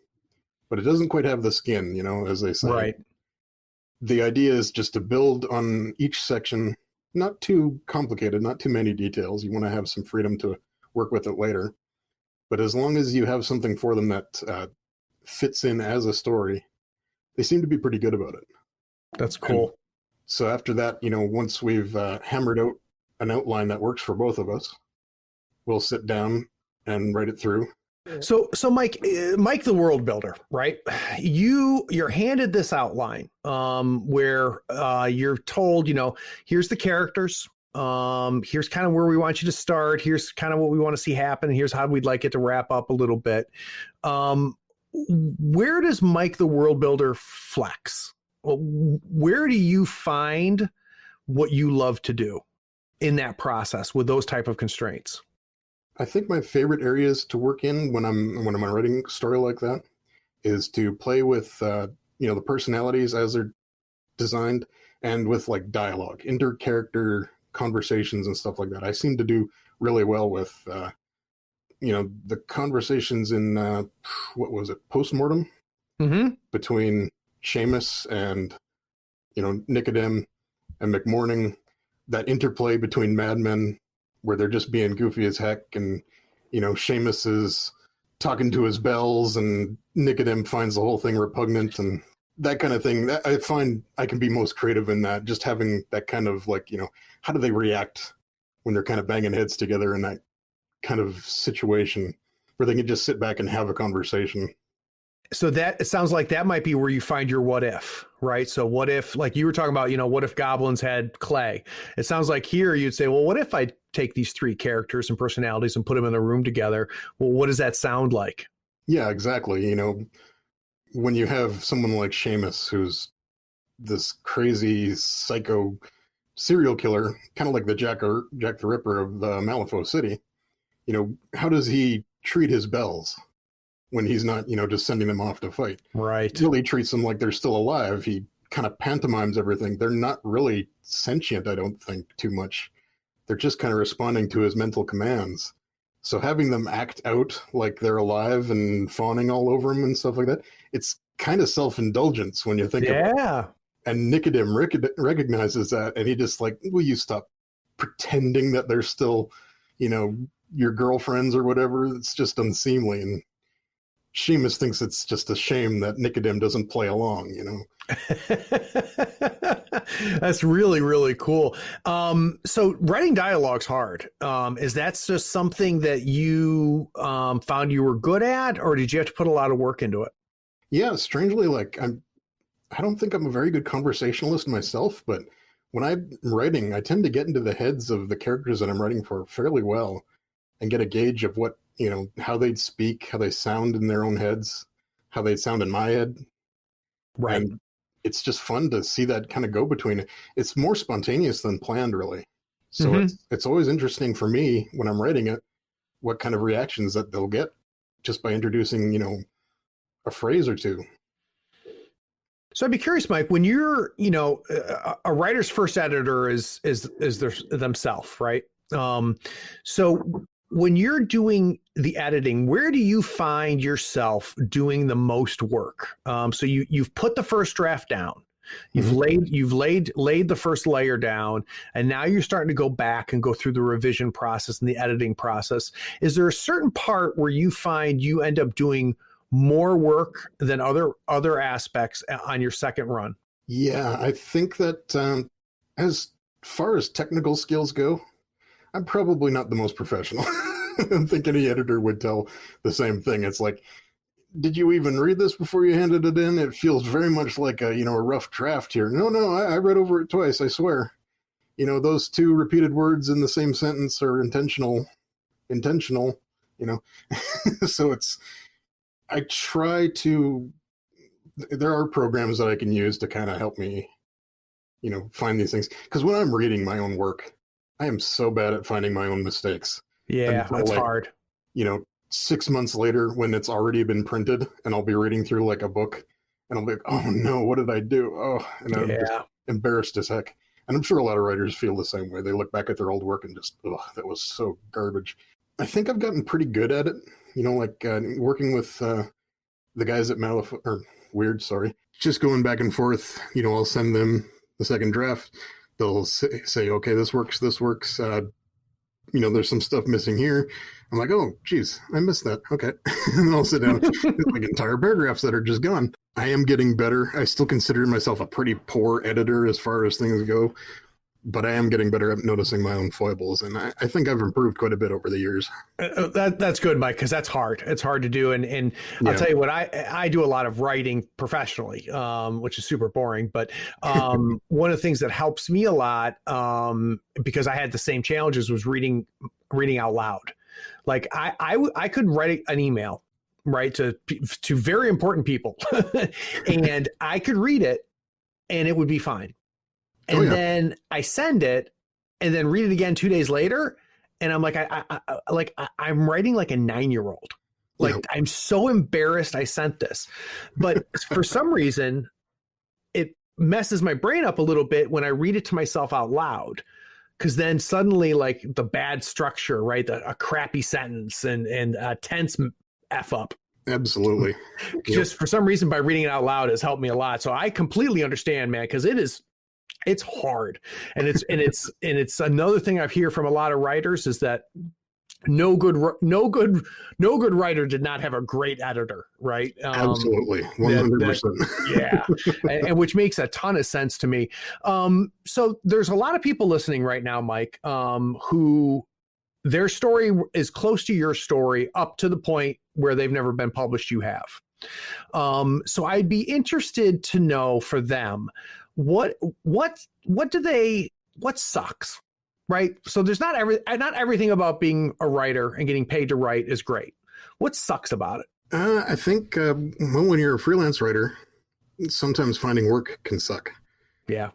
S1: but it doesn't quite have the skin, as they say.
S2: Right.
S1: The idea is just to build on each section, not too complicated, not too many details. You want to have some freedom to work with it later. But as long as you have something for them that fits in as a story, they seem to be pretty good about it.
S2: That's cool.
S1: And so after that, once we've hammered out an outline that works for both of us, we'll sit down and write it through.
S2: So Mike the world builder, right? You're handed this outline where you're told, here's the characters. Here's kind of where we want you to start. Here's kind of what we want to see happen. Here's how we'd like it to wrap up a little bit. Where does Mike the world builder flex? Where do you find what you love to do in that process with those type of constraints?
S1: I think my favorite areas to work in when I'm writing a story like that is to play with the personalities as they're designed, and with like dialogue, inter-character conversations and stuff like that. I seem to do really well with the conversations in what was it, Postmortem, between Seamus and Nicodem and McMorning. That interplay between madmen, where they're just being goofy as heck, and Seamus is talking to his bells and Nicodem finds the whole thing repugnant, and that kind of thing. That I find I can be most creative in that, just having that kind of how do they react when they're kind of banging heads together in that kind of situation where they can just sit back and have a conversation.
S2: So it sounds like that might be where you find your what if, right? So what if, like you were talking about, what if goblins had clay? It sounds like here you'd say, well, what if I take these three characters and personalities and put them in a room together? Well, what does that sound like?
S1: Yeah, exactly. When you have someone like Seamus, who's this crazy psycho serial killer, kind of like the Jack the Ripper of the Malifaux City, how does he treat his bells when he's not, just sending them off to fight?
S2: Right.
S1: He really treats them like they're still alive. He kind of pantomimes everything. They're not really sentient, I don't think, too much. They're just kind of responding to his mental commands. So having them act out like they're alive and fawning all over him and stuff like that, it's kind of self-indulgence when you think of it.
S2: Yeah.
S1: And Nicodem recognizes that, and he just like, will you stop pretending that they're still, your girlfriends or whatever? It's just unseemly. And Seamus thinks it's just a shame that Nicodem doesn't play along,
S2: That's really, really cool. So writing dialogue's hard. Is that just something that you found you were good at, or did you have to put a lot of work into it?
S1: Yeah, strangely, I don't think I'm a very good conversationalist myself, but when I'm writing, I tend to get into the heads of the characters that I'm writing for fairly well and get a gauge of what, how they'd speak, how they sound in their own heads, how they'd sound in my head.
S2: Right.
S1: And it's just fun to see that kind of go between it. It's more spontaneous than planned, really. So it's always interesting for me when I'm writing it, what kind of reactions that they'll get just by introducing, a phrase or two.
S2: So I'd be curious, Mike, when you're, a writer's first editor is themselves, right? So when you're doing the editing, where do you find yourself doing the most work? So you've put the first draft down, you've laid the first layer down, and now you're starting to go back and go through the revision process and the editing process. Is there a certain part where you find you end up doing more work than other aspects on your second run?
S1: Yeah, I think that as far as technical skills go, I'm probably not the most professional. I think any editor would tell the same thing. It's like, did you even read this before you handed it in? It feels very much like a rough draft here. No, I read over it twice, I swear. Those two repeated words in the same sentence are intentional, So I try to, there are programs that I can use to kind of help me, find these things. Because when I'm reading my own work, I am so bad at finding my own mistakes.
S2: Yeah, that's hard.
S1: 6 months later when it's already been printed and I'll be reading through like a book and I'll be like, oh no, what did I do? Oh, and I'm just embarrassed as heck. And I'm sure a lot of writers feel the same way. They look back at their old work and just, oh, that was so garbage. I think I've gotten pretty good at it. Working with the guys at Malifaux, or Wyrd, sorry, just going back and forth. I'll send them the second draft. They'll say, okay, this works. There's some stuff missing here. I'm like, oh, geez, I missed that. Okay. And then I'll sit down. There's like entire paragraphs that are just gone. I am getting better. I still consider myself a pretty poor editor as far as things go, but I am getting better at noticing my own foibles. And I think I've improved quite a bit over the years.
S2: That's good, Mike, because that's hard. It's hard to do. And I'll tell you what, I do a lot of writing professionally, which is super boring. But one of the things that helps me a lot, because I had the same challenges, was reading out loud. Like I could write an email, right, to very important people and I could read it and it would be fine. And then I send it and then read it again 2 days later. And I'm like, I'm writing like a 9-year-old. Like, I'm so embarrassed I sent this. But for some reason, it messes my brain up a little bit when I read it to myself out loud. Because then suddenly, like, the bad structure, right? A crappy sentence and a tense F up.
S1: Absolutely.
S2: Just for some reason, by reading it out loud has helped me a lot. So I completely understand, man, because it's hard. And it's another thing I've heard from a lot of writers is that no good writer did not have a great editor, right?
S1: Absolutely. 100%.
S2: Yeah. and which makes a ton of sense to me. So there's a lot of people listening right now, Mike, who their story is close to your story up to the point where they've never been published. You have. So I'd be interested to know for them, what sucks, right? So there's not everything about being a writer and getting paid to write is great. What sucks about it?
S1: I think when you're a freelance writer, sometimes finding work can suck.
S2: Yeah.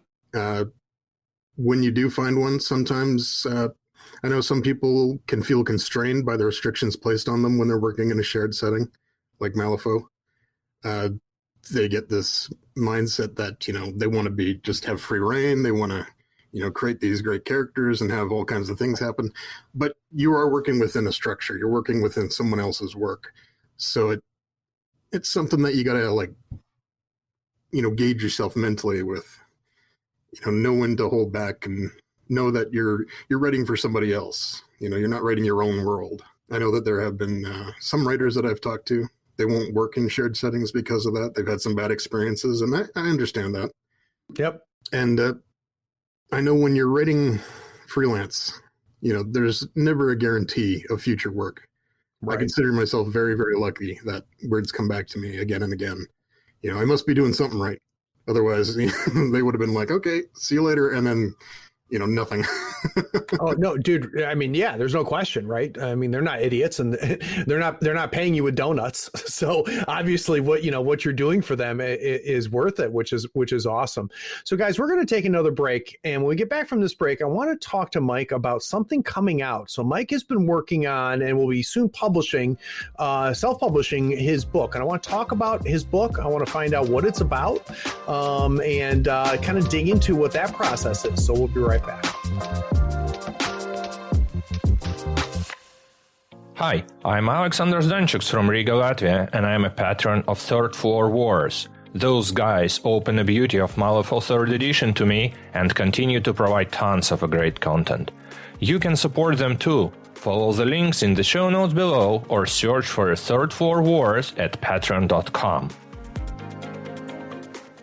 S1: when you do find one, sometimes I know some people can feel constrained by the restrictions placed on them when they're working in a shared setting, like Malifaux. They get this mindset that, they want to just have free reign. They want to, create these great characters and have all kinds of things happen. But you are working within a structure. You're working within someone else's work. So it's something that you got to gauge yourself mentally with, know when to hold back and know that you're writing for somebody else. You're not writing your own world. I know that there have been some writers that I've talked to. They won't work in shared settings because of that. They've had some bad experiences, and I understand that.
S2: Yep.
S1: And I know when you're writing freelance, there's never a guarantee of future work. Right. I consider myself very, very lucky that words come back to me again and again. I must be doing something right. Otherwise, they would have been like, okay, see you later. And then, nothing.
S2: Oh, no, dude. I mean, yeah, there's no question, right? I mean, they're not idiots, and they're not paying you with donuts. So obviously what you're doing for them is worth it, which is awesome. So guys, we're going to take another break. And when we get back from this break, I want to talk to Mike about something coming out. So Mike has been working on and will be soon self-publishing his book. And I want to talk about his book. I want to find out what it's about, and kind of dig into what that process is. So we'll be right back.
S6: Hi, I'm Alexander Zdanchuk from Riga, Latvia, and I'm a patron of Third Floor Wars. Those guys open the beauty of Malifaux 3rd edition to me and continue to provide tons of great content. You can support them too. Follow the links in the show notes below or search for Third Floor Wars at patreon.com.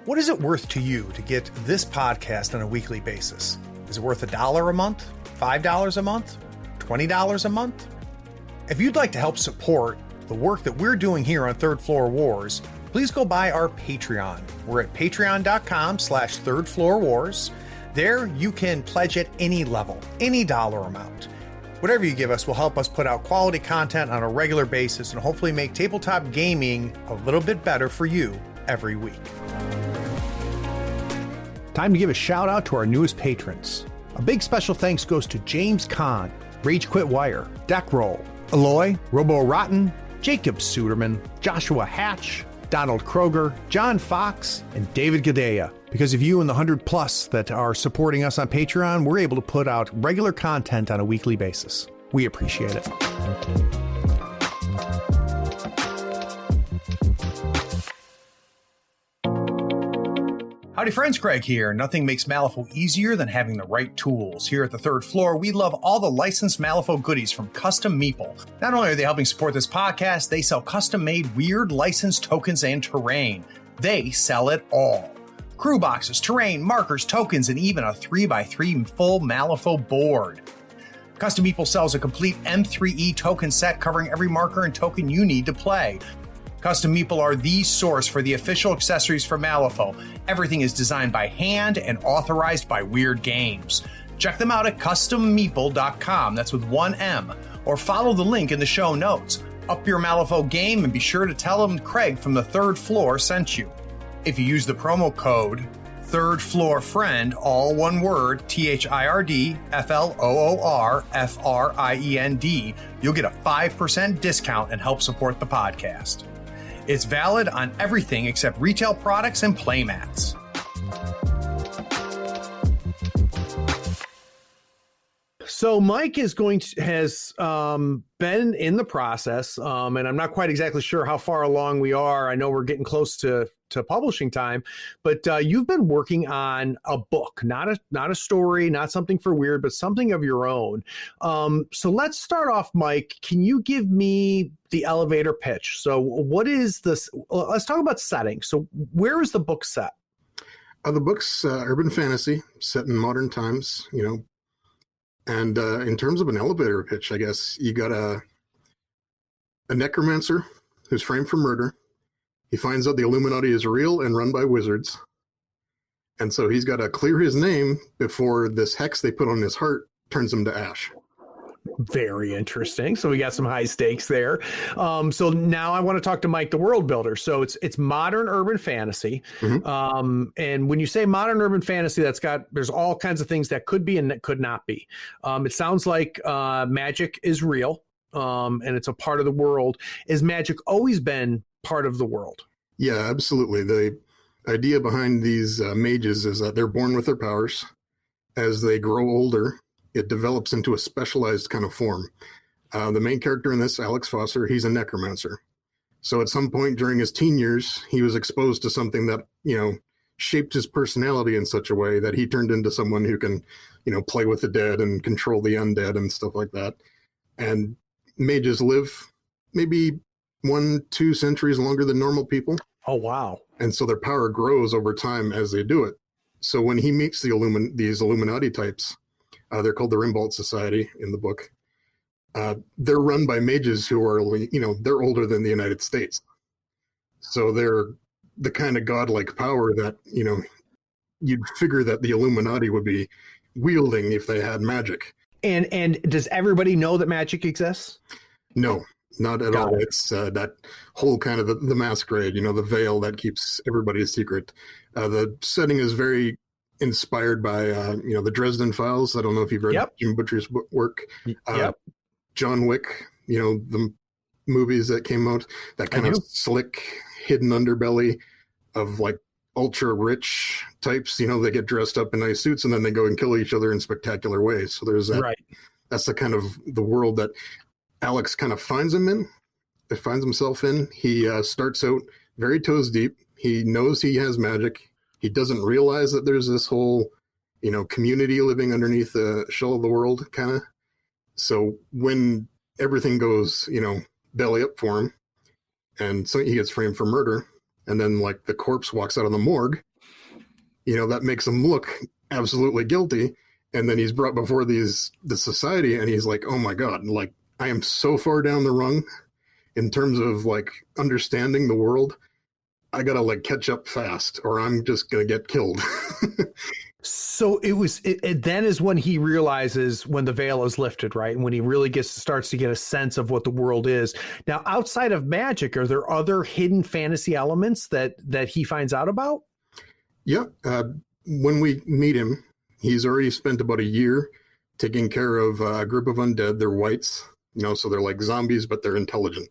S3: What is it worth to you to get this podcast on a weekly basis? Is it worth $1 a month? $5 a month? $20 a month? If you'd like to help support the work that we're doing here on Third Floor Wars, please go by our Patreon. We're at patreon.com/Third Floor Wars. There you can pledge at any level, any dollar amount. Whatever you give us will help us put out quality content on a regular basis and hopefully make tabletop gaming a little bit better for you every week. Time to give a shout out to our newest patrons. A big special thanks goes to James Kahn, Rage Quit Wire, Deck Roll, Eloy, Robo Rotten, Jacob Suderman, Joshua Hatch, Donald Kroger, John Fox, and David Gadea. Because of you and the 100 plus that are supporting us on Patreon, we're able to put out regular content on a weekly basis. We appreciate it. Howdy friends, Craig here. Nothing makes Malifaux easier than having the right tools. Here at the Third Floor, we love all the licensed Malifaux goodies from Custom Meeple. Not only are they helping support this podcast, they sell custom-made Wyrd licensed tokens and terrain. They sell it all. Crew boxes, terrain, markers, tokens, and even a 3x3 full Malifaux board. Custom Meeple sells a complete M3E token set covering every marker and token you need to play. Custom Meeple are the source for the official accessories for Malifaux. Everything is designed by hand and authorized by Wyrd Games. Check them out at custommeeple.com, that's with one M, or follow the link in the show notes. Up your Malifaux game and be sure to tell them Craig from the Third Floor sent you. If you use the promo code Third Floor Friend, all one word, THIRD-FLOORFRIEND, you'll get a 5% discount and help support the podcast. It's valid on everything except retail products and playmats.
S2: So Mike has been in the process, and I'm not quite exactly sure how far along we are. I know we're getting close to publishing time, but you've been working on a book, not a story, not something for Wyrd, but something of your own. So let's start off, Mike. Can you give me the elevator pitch? So what is this? Let's talk about setting. So where is the book set?
S1: The book's urban fantasy set in modern times, and in terms of an elevator pitch, I guess you got a necromancer who's framed for murder. He finds out the Illuminati is real and run by wizards. And so he's got to clear his name before this hex they put on his heart turns him to ash.
S2: Very interesting. So we got some high stakes there. So now I want to talk to Mike, the world builder. So it's modern urban fantasy. And when you say modern urban fantasy, there's all kinds of things that could be and that could not be. It sounds like magic is real, and it's a part of the world. Has magic always been part of the world?
S1: Yeah, absolutely. The idea behind these mages is that they're born with their powers. As they grow older, it develops into a specialized kind of form. The main character in this, Alex Foster, he's a necromancer. So at some point during his teen years, he was exposed to something that, shaped his personality in such a way that he turned into someone who can, play with the dead and control the undead and stuff like that. And mages live maybe 1-2 centuries longer than normal people.
S2: Oh, wow.
S1: And so their power grows over time as they do it. So when he meets these Illuminati types, they're called the Rimbaud Society in the book. They're run by mages who are, they're older than the United States. So they're the kind of godlike power that, you'd figure that the Illuminati would be wielding if they had magic.
S2: And does everybody know that magic exists?
S1: No, not at all. It's that whole kind of the masquerade, the veil that keeps everybody a secret. The setting is very inspired by, the Dresden Files. I don't know if you've read Jim Butcher's work. John Wick, the movies that came out, that kind of slick, hidden underbelly of like ultra rich types. They get dressed up in nice suits and then they go and kill each other in spectacular ways. So there's that. Right. That's the kind of the world that Alex kind of finds himself in. He starts out very toes deep. He knows he has magic. He doesn't realize that there's this whole, community living underneath the shell of the world, kind of. So when everything goes, belly up for him, and so he gets framed for murder, and then like the corpse walks out of the morgue, that makes him look absolutely guilty. And then he's brought before the society, and he's like, oh my God, like I am so far down the rung in terms of like understanding the world. I gotta like catch up fast or I'm just gonna get killed.
S2: So it then is when he realizes when the veil is lifted, right? And when he really starts to get a sense of what the world is. Now, outside of magic, are there other hidden fantasy elements that he finds out about?
S1: Yeah. When we meet him, he's already spent about a year taking care of a group of undead. They're whites, so they're like zombies, but they're intelligent.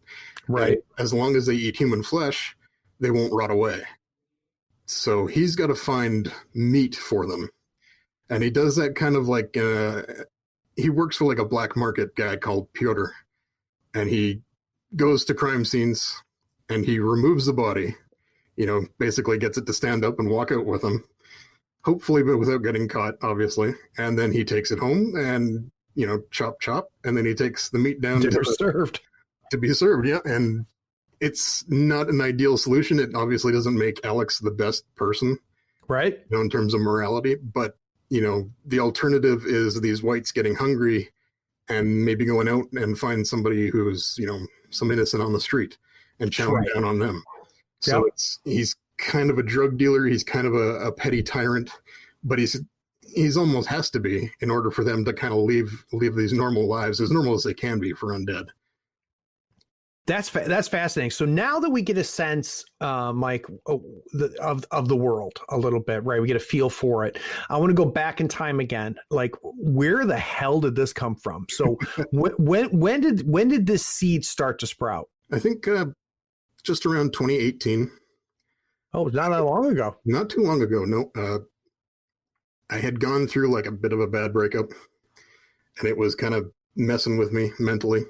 S1: Right. And as long as they eat human flesh, they won't rot away. So he's got to find meat for them. And he does that kind of like, he works for like a black market guy called Piotr. And he goes to crime scenes and he removes the body, basically gets it to stand up and walk out with him. Hopefully, but without getting caught, obviously. And then he takes it home and, chop. And then he takes the meat down to be served. Yeah. And it's not an ideal solution. It obviously doesn't make Alex the best person,
S2: right?
S1: In terms of morality. But, the alternative is these whites getting hungry and maybe going out and find somebody who's, some innocent on the street and chowing down on them. So he's kind of a drug dealer. He's kind of a petty tyrant, but he's almost has to be in order for them to kind of live these normal lives, as normal as they can be for undead.
S2: That's fascinating. So now that we get a sense, Mike, of the world a little bit, right? We get a feel for it. I want to go back in time again. Like, where the hell did this come from? So when did this seed start to sprout?
S1: I think just around 2018.
S2: Oh, not that long ago.
S1: Not too long ago. No. I had gone through like a bit of a bad breakup, and it was kind of messing with me mentally.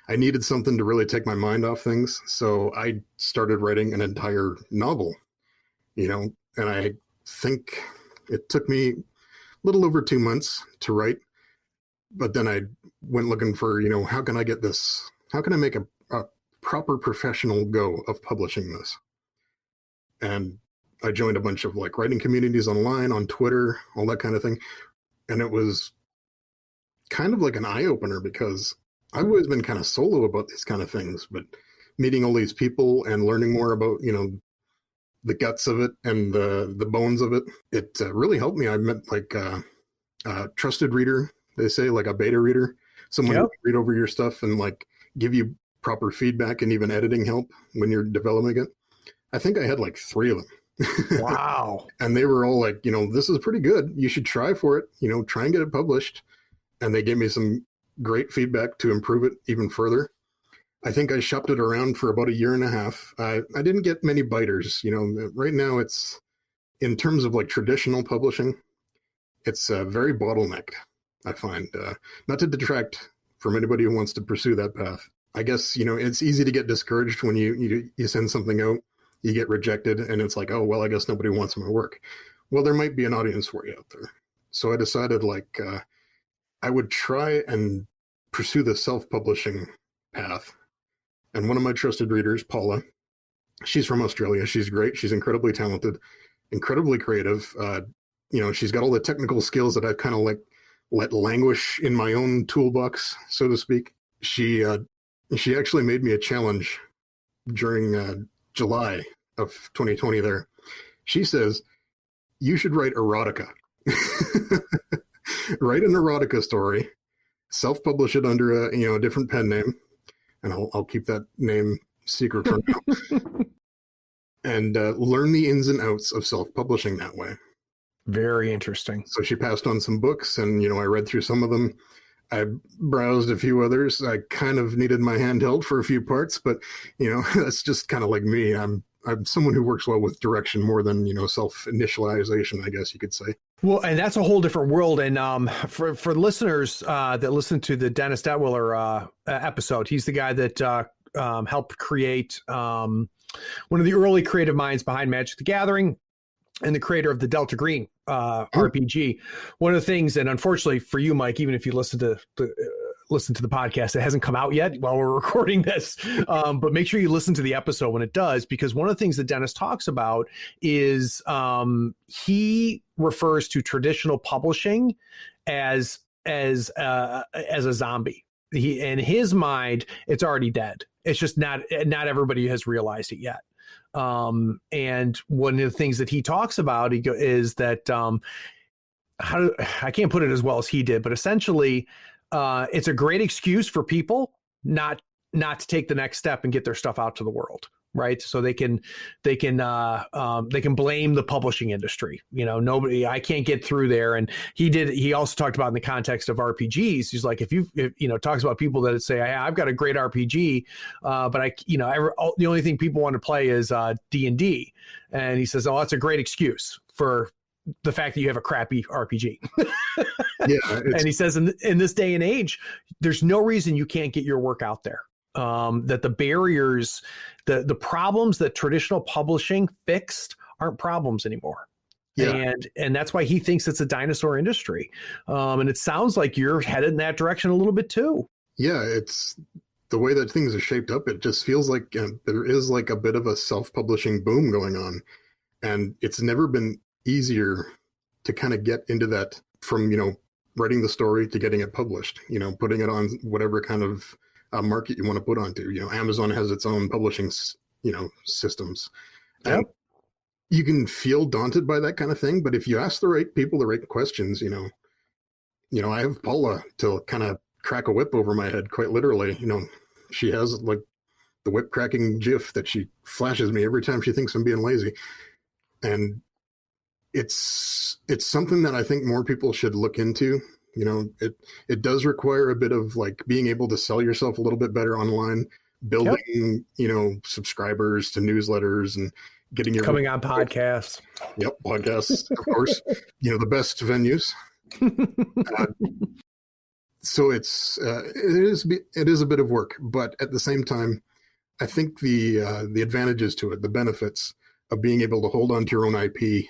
S1: I needed something to really take my mind off things. So I started writing an entire novel, and I think it took me a little over 2 months to write. But then I went looking for, how can I get this? How can I make a proper professional go of publishing this? And I joined a bunch of like writing communities online, on Twitter, all that kind of thing. And it was kind of like an eye opener because I've always been kind of solo about these kind of things, but meeting all these people and learning more about, the guts of it and the bones of it, it really helped me. I met like a trusted reader, they say, like a beta reader. someone who can read over your stuff and like give you proper feedback and even editing help when you're developing it. I think I had like 3 of them.
S2: Wow.
S1: And they were all like, this is pretty good. You should try for it, try and get it published. And they gave me some great feedback to improve it even further. I think I shopped it around for about 1.5 years. I didn't get many biters. Right now it's, in terms of like traditional publishing, it's very bottlenecked, I find. Not to detract from anybody who wants to pursue that path. I guess, it's easy to get discouraged when you send something out, you get rejected, and it's like, oh, well, I guess nobody wants my work. Well, there might be an audience for you out there. So I decided like I would try and pursue the self-publishing path. And one of my trusted readers, Paula, she's from Australia. She's great. She's incredibly talented, incredibly creative. She's got all the technical skills that I've kind of like let languish in my own toolbox, so to speak. She actually made me a challenge during July of 2020 there. She says, you should write erotica. Write an erotica story, self-publish it under a different pen name, and I'll keep that name secret for now, and learn the ins and outs of self-publishing that way.
S2: Very interesting.
S1: So she passed on some books, and I read through some of them. I browsed a few others. I kind of needed my hand held for a few parts, but that's just kind of like me. I'm someone who works well with direction more than self-initialization, I guess you could say.
S2: Well, and that's a whole different world. And for listeners that listen to the Dennis Detwiller episode, he's the guy that helped create one of the early creative minds behind Magic the Gathering, and the creator of the Delta Green RPG. One of the things, and unfortunately for you, Mike, even if you listen to the podcast, it hasn't come out yet while we're recording this, but make sure you listen to the episode when it does, because one of the things that Dennis talks about is he refers to traditional publishing as a zombie. In his mind, it's already dead. It's just not everybody has realized it yet. And one of the things that he talks about is that I can't put it as well as he did, but essentially it's a great excuse for people not to take the next step and get their stuff out to the world, right? So they can blame the publishing industry. I can't get through there. And he also talked about in the context of RPGs. He's like, if talks about people that say, I've got a great RPG, but the only thing people want to play is D&D. And he says, oh, that's a great excuse for the fact that you have a crappy RPG.
S1: Yeah.
S2: And he says in this day and age, there's no reason you can't get your work out there. That the barriers, the problems that traditional publishing fixed aren't problems anymore. Yeah. And that's why he thinks it's a dinosaur industry. And it sounds like you're headed in that direction a little bit too.
S1: Yeah, it's the way that things are shaped up. It just feels like there is like a bit of a self-publishing boom going on. And it's never been easier to kind of get into that from, writing the story to getting it published, putting it on whatever kind of market you want to put onto. Amazon has its own publishing, systems.
S2: Yep.
S1: And you can feel daunted by that kind of thing, but if you ask the right people the right questions, I have Paula to kind of crack a whip over my head, quite literally. She has like the whip cracking GIF that she flashes me every time she thinks I'm being lazy. And it's something that I think more people should look into. It does require a bit of like being able to sell yourself a little bit better online, building, subscribers to newsletters and getting your
S2: coming on podcasts.
S1: Yep. Podcasts, of course, the best venues. So it is a bit of work, but at the same time, I think the advantages to it, the benefits of being able to hold on to your own IP,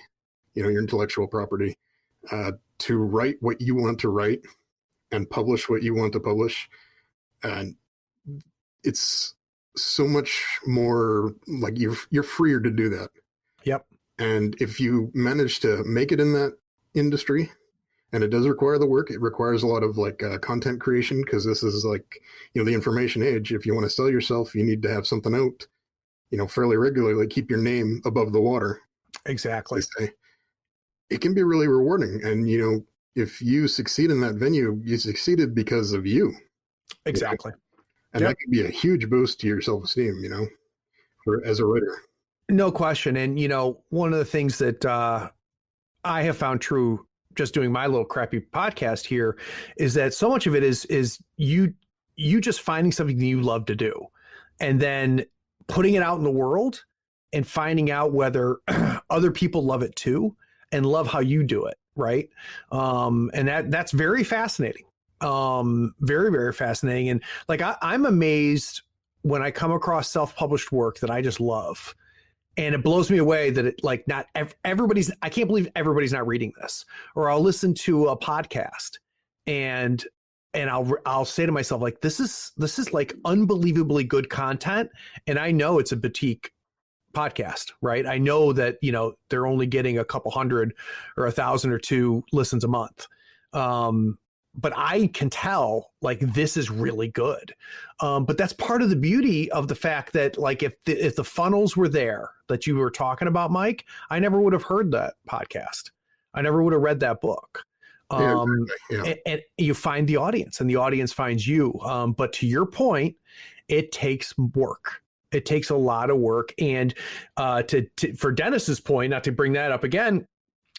S1: your intellectual property, to write what you want to write and publish what you want to publish. And it's so much more like you're freer to do that.
S2: Yep. And
S1: if you manage to make it in that industry, and it does require the work, it requires a lot of like content creation, because this is like, the information age. If you want to sell yourself, you need to have something out, fairly regularly, keep your name above the water.
S2: Exactly.
S1: It can be really rewarding. And, if you succeed in that venue, you succeeded because of you.
S2: Exactly.
S1: And that could be a huge boost to your self-esteem, as a writer.
S2: No question. And, one of the things that I have found true just doing my little crappy podcast here is that so much of it is you just finding something that you love to do and then putting it out in the world and finding out whether other people love it too and love how you do it. Right. And that's very fascinating. Very, very fascinating. And like, I'm amazed when I come across self-published work that I just love. And it blows me away that it like not everybody's, I can't believe everybody's not reading this. Or I'll listen to a podcast and I'll say to myself, like, this is like unbelievably good content. And I know it's a boutique podcast, right? I know that, they're only getting a couple hundred or 1,000 or 2 listens a month. But I can tell like this is really good. But that's part of the beauty of the fact that like if the funnels were there that you were talking about, Mike, I never would have heard that podcast. I never would have read that book. And you find the audience and the audience finds you. But to your point, it takes work. It takes a lot of work. And for Dennis's point, not to bring that up again,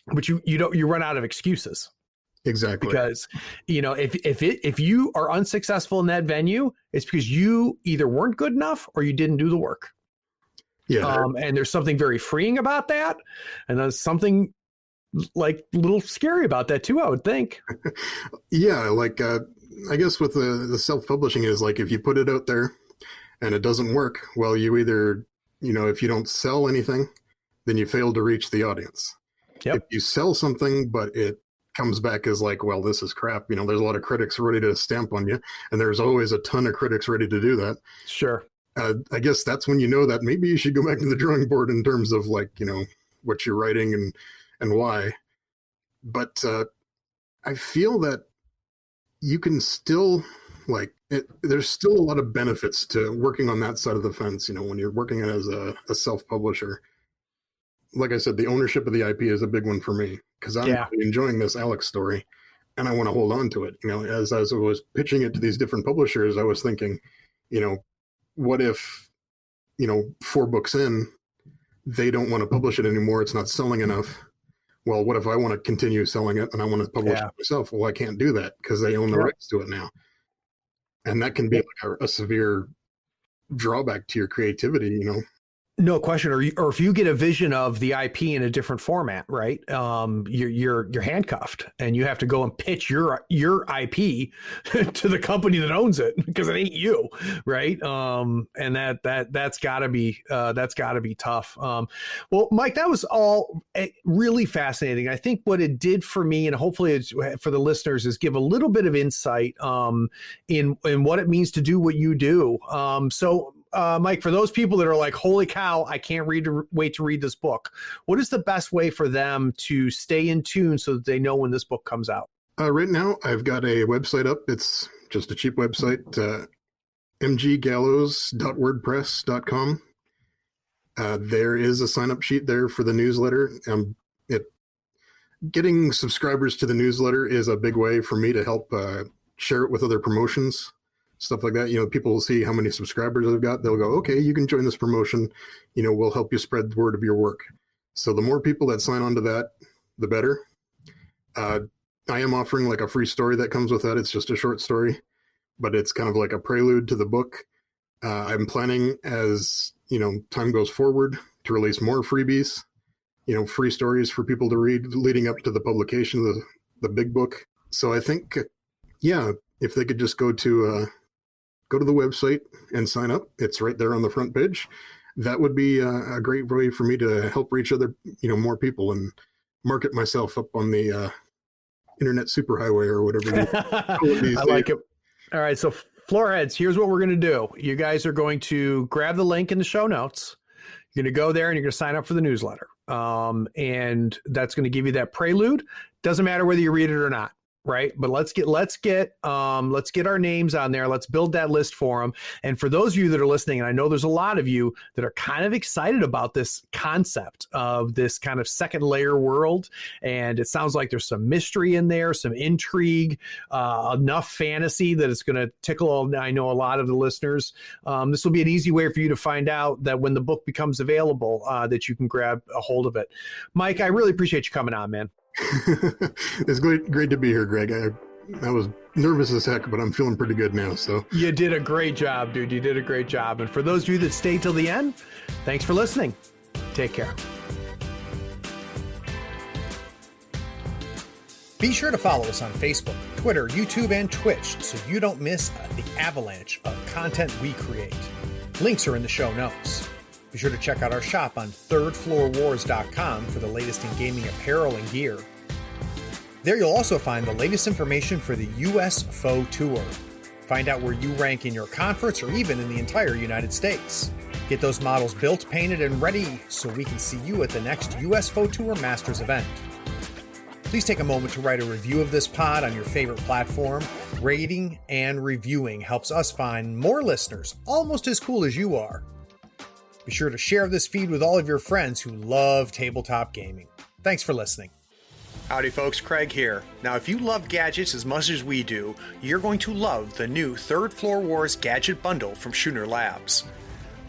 S2: but you run out of excuses.
S1: Exactly.
S2: Because, if you are unsuccessful in that venue, it's because you either weren't good enough or you didn't do the work.
S1: Yeah.
S2: And there's something very freeing about that. And there's something like a little scary about that too, I would think.
S1: Yeah. Like, I guess with the self-publishing is like, if you put it out there and it doesn't work, well, you either, if you don't sell anything, then you fail to reach the audience.
S2: Yep.
S1: If you sell something, but it comes back as like, well, this is crap. There's a lot of critics ready to stamp on you, and there's always a ton of critics ready to do that.
S2: Sure.
S1: I guess that's when you know that maybe you should go back to the drawing board in terms of like, what you're writing and why. But I feel that you can still there's still a lot of benefits to working on that side of the fence. When you're working as a self-publisher, like I said, the ownership of the IP is a big one for me because I'm really enjoying this Alex story and I want to hold on to it. As I was pitching it to these different publishers, I was thinking, what if, 4 books in, they don't want to publish it anymore. It's not selling enough. Well, what if I want to continue selling it and I want to publish it myself? Well, I can't do that because they own the rights to it now. And that can be like a severe drawback to your creativity,
S2: No question. Or if you get a vision of the IP in a different format, right? You're handcuffed and you have to go and pitch your IP to the company that owns it because it ain't you, right? And that's gotta be tough. Well, Mike, that was all really fascinating. I think what it did for me, and hopefully it's for the listeners, is give a little bit of insight in what it means to do what you do. So Mike, for those people that are like, holy cow, I can't wait to read this book, what is the best way for them to stay in tune so that they know when this book comes out?
S1: Right now, I've got a website up. It's just a cheap website, mggallows.wordpress.com. There is a sign-up sheet there for the newsletter. Getting subscribers to the newsletter is a big way for me to help share it with other promotions. Stuff like that. People will see how many subscribers I've got. They'll go, okay, you can join this promotion. We'll help you spread the word of your work. So the more people that sign on to that, the better. I am offering like a free story that comes with that. It's just a short story, but it's kind of like a prelude to the book. I'm planning as, time goes forward to release more freebies, free stories for people to read leading up to the publication of the big book. So I think, if they could just go to the website and sign up. It's right there on the front page. That would be a great way for me to help reach more people and market myself up on the internet superhighway or whatever.
S2: I like it. All right. So Floorheads, here's what we're going to do. You guys are going to grab the link in the show notes. You're going to go there and you're going to sign up for the newsletter. And that's going to give you that prelude. Doesn't matter whether you read it or not. right? But let's get our names on there. Let's build that list for them. And for those of you that are listening, and I know there's a lot of you that are kind of excited about this concept of this kind of second layer world, and it sounds like there's some mystery in there, some intrigue, enough fantasy that it's going to tickle, I know, a lot of the listeners. This will be an easy way for you to find out that when the book becomes available, that you can grab a hold of it. Mike, I really appreciate you coming on, man.
S1: It's great to be here, Greg. I was nervous as heck, but I'm feeling pretty good now. So
S2: you did a great job, dude. You did a great job. And for those of you that stayed till the end, thanks for listening. Take care. Be sure to follow us on Facebook, Twitter, YouTube, and Twitch so you don't miss the avalanche of content we create. Links are in the show notes. Be sure to check out our shop on thirdfloorwars.com for the latest in gaming apparel and gear. There you'll also find the latest information for the US Faux Tour. Find out where you rank in your conference or even in the entire United States. Get those models built, painted, and ready so we can see you at the next US Faux Tour Masters event. Please take a moment to write a review of this pod on your favorite platform. Rating and reviewing helps us find more listeners almost as cool as you are. Be sure to share this feed with all of your friends who love tabletop gaming. Thanks for listening. Howdy folks, Craig here. Now if you love gadgets as much as we do, you're going to love the new Third Floor Wars Gadget Bundle from Schooner Labs.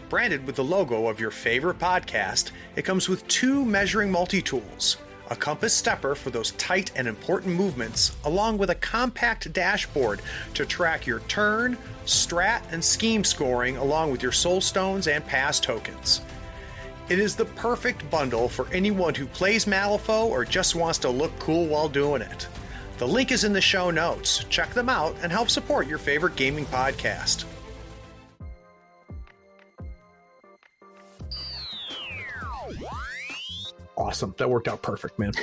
S2: Branded with the logo of your favorite podcast, it comes with 2 measuring multi-tools, a compass stepper for those tight and important movements, along with a compact dashboard to track your turn, strat, and scheme scoring along with your soul stones and pass tokens. It is the perfect bundle for anyone who plays Malifaux or just wants to look cool while doing it. The link is in the show notes. Check them out and help support your favorite gaming podcast. Awesome. That worked out perfect, man.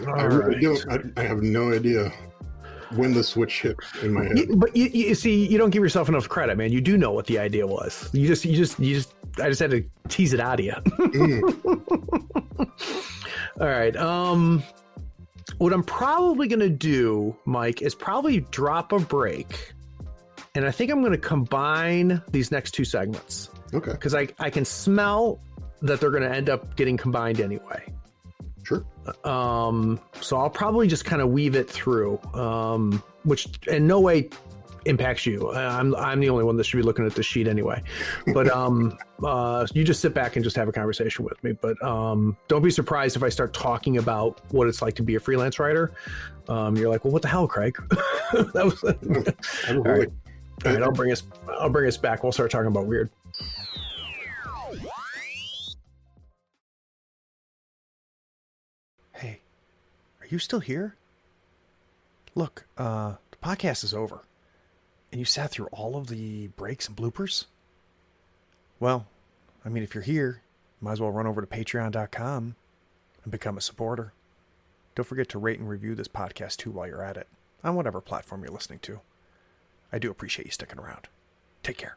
S1: I really don't. I have no idea when the switch hit in my head.
S2: But you see, you don't give yourself enough credit, man. You do know what the idea was. I just had to tease it out of you. All right. What I'm probably going to do, Mike, is probably drop a break. And I think I'm going to combine these next 2 segments.
S1: Okay.
S2: Because I can smell that they're going to end up getting combined anyway.
S1: Sure.
S2: So I'll probably just kind of weave it through, which in no way impacts you. I'm the only one that should be looking at the sheet anyway. But you just sit back and just have a conversation with me. But don't be surprised if I start talking about what it's like to be a freelance writer. You're like, well, what the hell, Craig? That was all right. All right, I'll bring us back. We'll start talking about Wyrd. Hey, are you still here? Look, the podcast is over. And you sat through all of the breaks and bloopers? Well, I mean, if you're here, you might as well run over to patreon.com and become a supporter. Don't forget to rate and review this podcast too while you're at it, on whatever platform you're listening to. I do appreciate you sticking around. Take care.